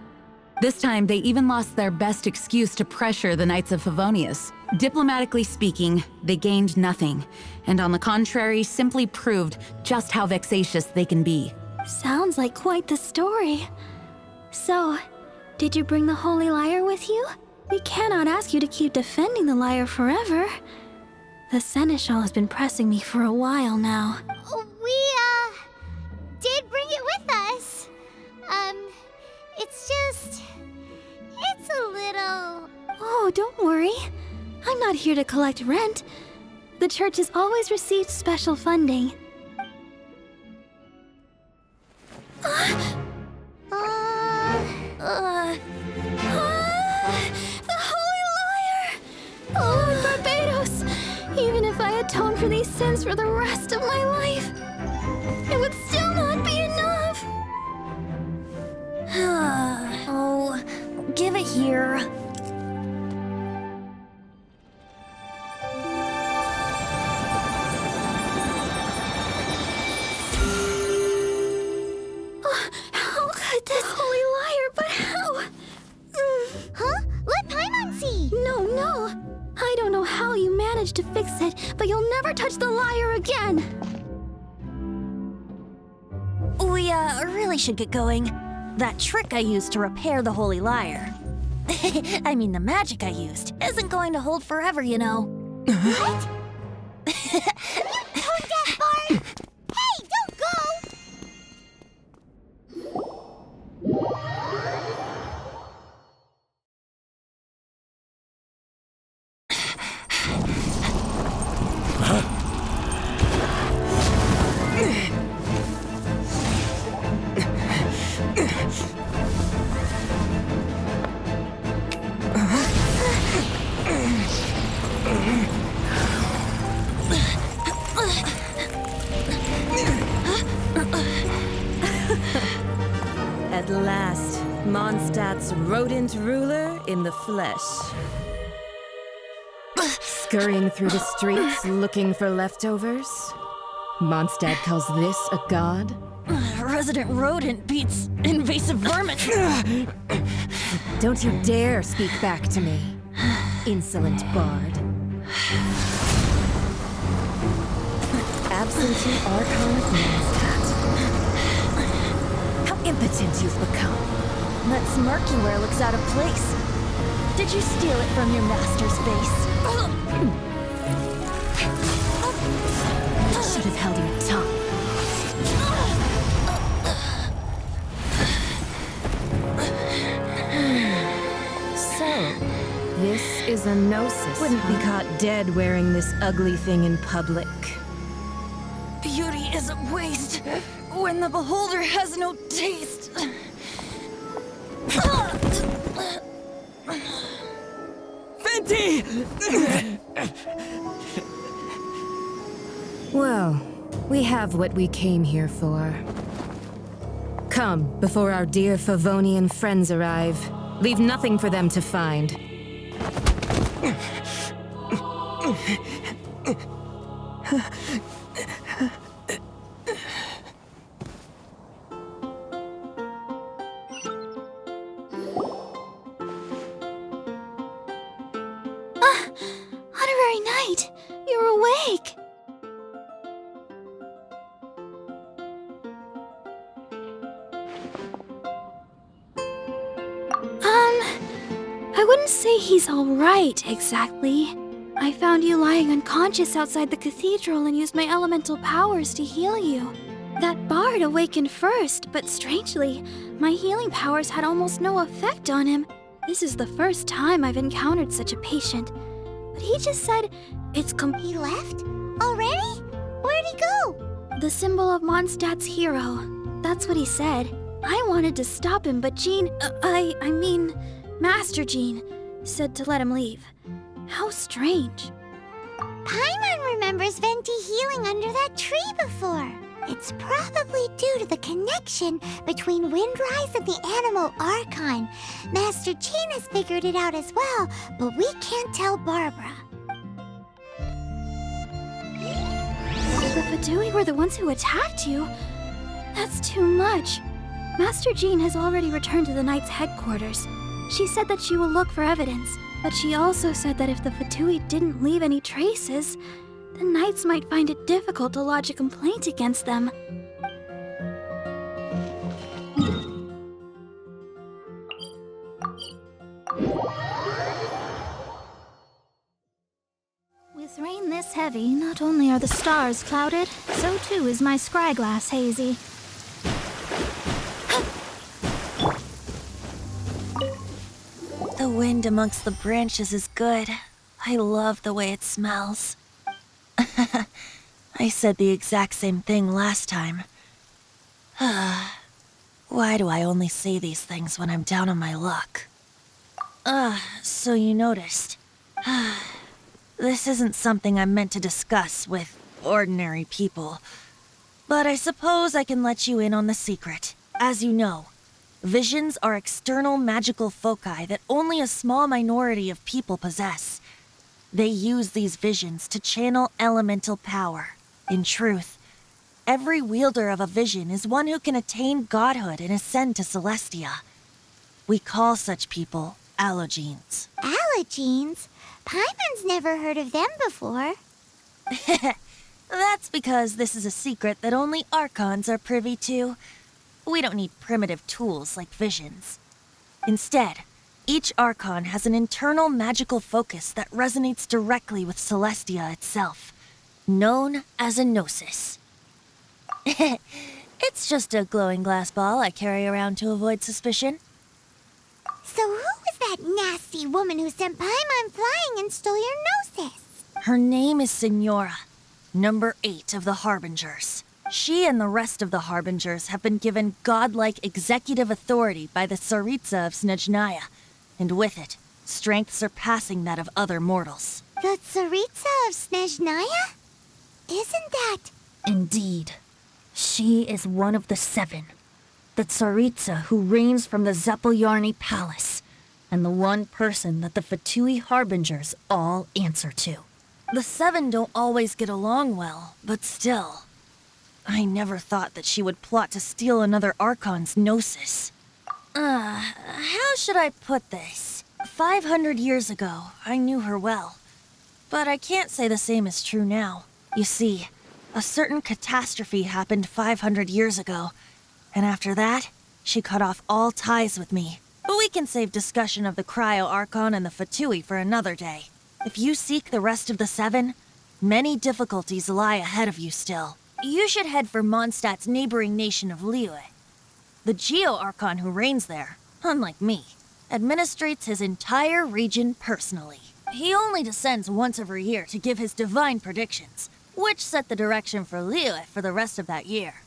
This time, they even lost their best excuse to pressure the Knights of Favonius. Diplomatically speaking, they gained nothing, and on the contrary, simply proved just how vexatious they can be. Sounds like quite the story. So, did you bring the Holy Lyre with you? We cannot ask you to keep defending the lyre forever. The Seneschal has been pressing me for a while now. We, did bring it with us. It's a little... Oh, don't worry. I'm not here to collect rent. The church has always received special funding. The Holy Lyre! Oh, Barbados! Even if I atone for these sins for the rest of my life, it would still not be enough! Oh, give it here. How could this Holy Lyre, but how? Huh? Let Paimon see! No. I don't know how you managed to fix it, but you'll never touch the lyre again! We, really should get going. That trick I used to repair the Holy Lyre. I mean, the magic I used isn't going to hold forever, you know. What? Tone deaf, Bard! Hey, don't go! At last, Mondstadt's rodent ruler in the flesh. Scurrying through the streets looking for leftovers? Mondstadt calls this a god? Resident rodent beats invasive vermin. Don't you dare speak back to me, insolent bard. Absentee Archon of Mondstadt. How impotent you've become. That smirk you wear looks out of place. Did you steal it from your master's face? Should have held your tongue. So, this is a gnosis. Wouldn't be caught dead wearing this ugly thing in public. Beauty is a waste when the beholder has no taste. Fenty! Well, we have what we came here for. Come, before our dear Favonian friends arrive. Leave nothing for them to find. Honorary Knight, you're awake! I wouldn't say he's alright, exactly. I found you lying unconscious outside the cathedral and used my elemental powers to heal you. That bard awakened first, but strangely, my healing powers had almost no effect on him. This is the first time I've encountered such a patient. But he just said it's He left? Already? Where'd he go? The symbol of Mondstadt's hero. That's what he said. I wanted to stop him, but Jean, I mean, Master Jean, said to let him leave. How strange. Paimon remembers Venti healing under that tree before. It's probably due to the connection between Windrise and the Animal Archon. Master Jean has figured it out as well, but we can't tell Barbara. The Fatui were the ones who attacked you? That's too much. Master Jean has already returned to the Knight's headquarters. She said that she will look for evidence, but she also said that if the Fatui didn't leave any traces, the Knights might find it difficult to lodge a complaint against them. With rain this heavy, not only are the stars clouded, so too is my scryglass hazy. The wind amongst the branches is good. I love the way it smells. I said the exact same thing last time. Why do I only say these things when I'm down on my luck? So you noticed. This isn't something I'm meant to discuss with ordinary people. But I suppose I can let you in on the secret. As you know, visions are external magical foci that only a small minority of people possess. They use these visions to channel elemental power. In truth, every wielder of a vision is one who can attain godhood and ascend to Celestia. We call such people allogenes. Allogenes? Paimon's never heard of them before. That's because this is a secret that only Archons are privy to. We don't need primitive tools like visions. Instead, each Archon has an internal magical focus that resonates directly with Celestia itself, known as a gnosis. It's just a glowing glass ball I carry around to avoid suspicion. So who was that nasty woman who sent Paimon flying and stole your gnosis? Her name is Signora, number 8 of the Harbingers. She and the rest of the Harbingers have been given godlike executive authority by the Tsaritsa of Snezhnaya, and with it, strength surpassing that of other mortals. The Tsaritsa of Snezhnaya? Isn't that... Indeed. She is one of the 7. The Tsaritsa who reigns from the Zeppeljorny Palace, and the one person that the Fatui Harbingers all answer to. The 7 don't always get along well, but still. I never thought that she would plot to steal another Archon's gnosis. How should I put this? 500 years ago, I knew her well. But I can't say the same is true now. You see, a certain catastrophe happened 500 years ago, and after that, she cut off all ties with me. But we can save discussion of the Cryo Archon and the Fatui for another day. If you seek the rest of the 7, many difficulties lie ahead of you still. You should head for Mondstadt's neighboring nation of Liyue. The Geo-Archon who reigns there, unlike me, administrates his entire region personally. He only descends once every year to give his divine predictions, which set the direction for Liyue for the rest of that year.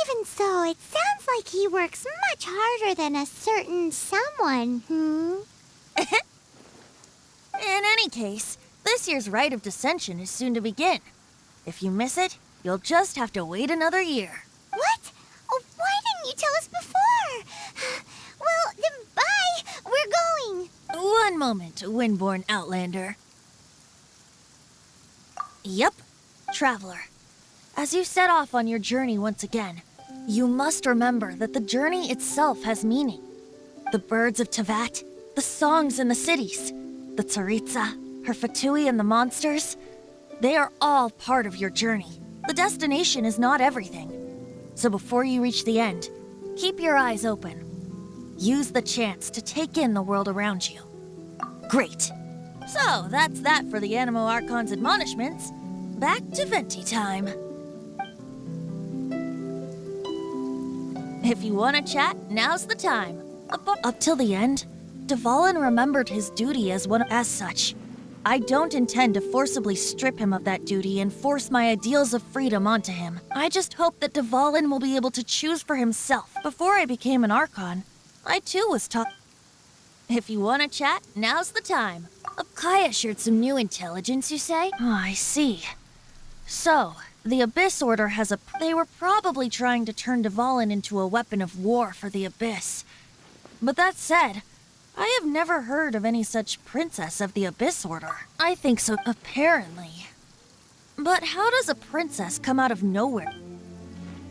Even so, it sounds like he works much harder than a certain someone, In any case, this year's Rite of Descension is soon to begin. If you miss it, you'll just have to wait another year. What? Oh, why didn't you tell us before? Well, then bye! We're going! One moment, Windborn Outlander. Yep, Traveler. As you set off on your journey once again, you must remember that the journey itself has meaning. The birds of Tevat, the songs in the cities, the Tsaritsa, her Fatui and the monsters, they are all part of your journey. The destination is not everything. So before you reach the end, keep your eyes open. Use the chance to take in the world around you. Great. So that's that for the Animo Archon's admonishments. Back to Venti time. If you want to chat, now's the time. Up till the end, Dvalin remembered his duty as such. I don't intend to forcibly strip him of that duty and force my ideals of freedom onto him. I just hope that Dvalin will be able to choose for himself. Before I became an Archon, I too was taught. If you want to chat, now's the time. Kaya shared some new intelligence, you say? Oh, I see. So, the Abyss Order has a... They were probably trying to turn Dvalin into a weapon of war for the Abyss. But that said, I have never heard of any such princess of the Abyss Order. I think so, apparently. But how does a princess come out of nowhere?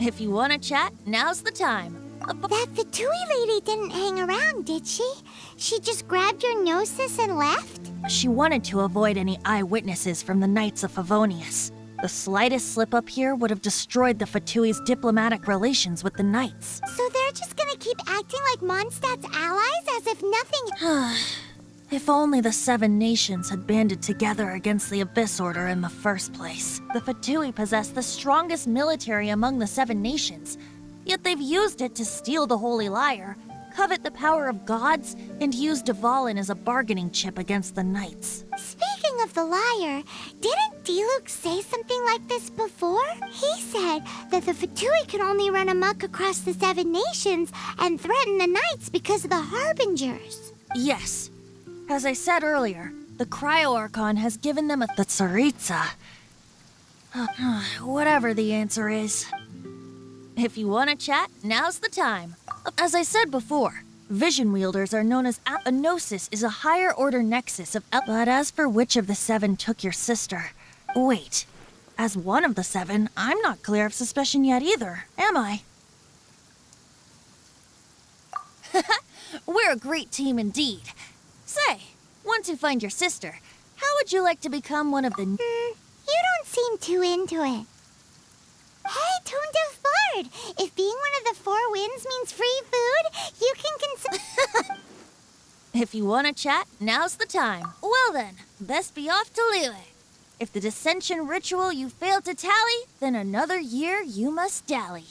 If you want to chat, now's the time. That Fatui lady didn't hang around, did she? She just grabbed your gnosis and left? She wanted to avoid any eyewitnesses from the Knights of Favonius. The slightest slip-up here would have destroyed the Fatui's diplomatic relations with the Knights. So they're just gonna keep acting like Mondstadt's allies as if nothing... If only the 7 nations had banded together against the Abyss Order in the first place. The Fatui possess the strongest military among the 7 nations, yet they've used it to steal the Holy Lyre, covet the power of gods, and use Dvalin as a bargaining chip against the Knights. Speaking of the Lyre, didn't Diluc say something like this before? He said that the Fatui could only run amok across the 7 nations and threaten the Knights because of the Harbingers. Yes. As I said earlier, the Cryo-Archon has given them the Tsaritsa. Whatever the answer is. If you want to chat, now's the time. As I said before, vision wielders are known as a gnosis is a higher order nexus of but as for which of the 7 took your sister... Wait, as one of the 7, I'm not clear of suspicion yet either, am I? We're a great team indeed. Say, once you find your sister, how would you like to become one of the... You don't seem too into it. Hey, Tone Deaf Bard! If being one of the 4 winds means free food, you can consider... If you want to chat, now's the time. Well then, best be off to Liyue. If the dissension ritual you failed to tally, then another year you must dally.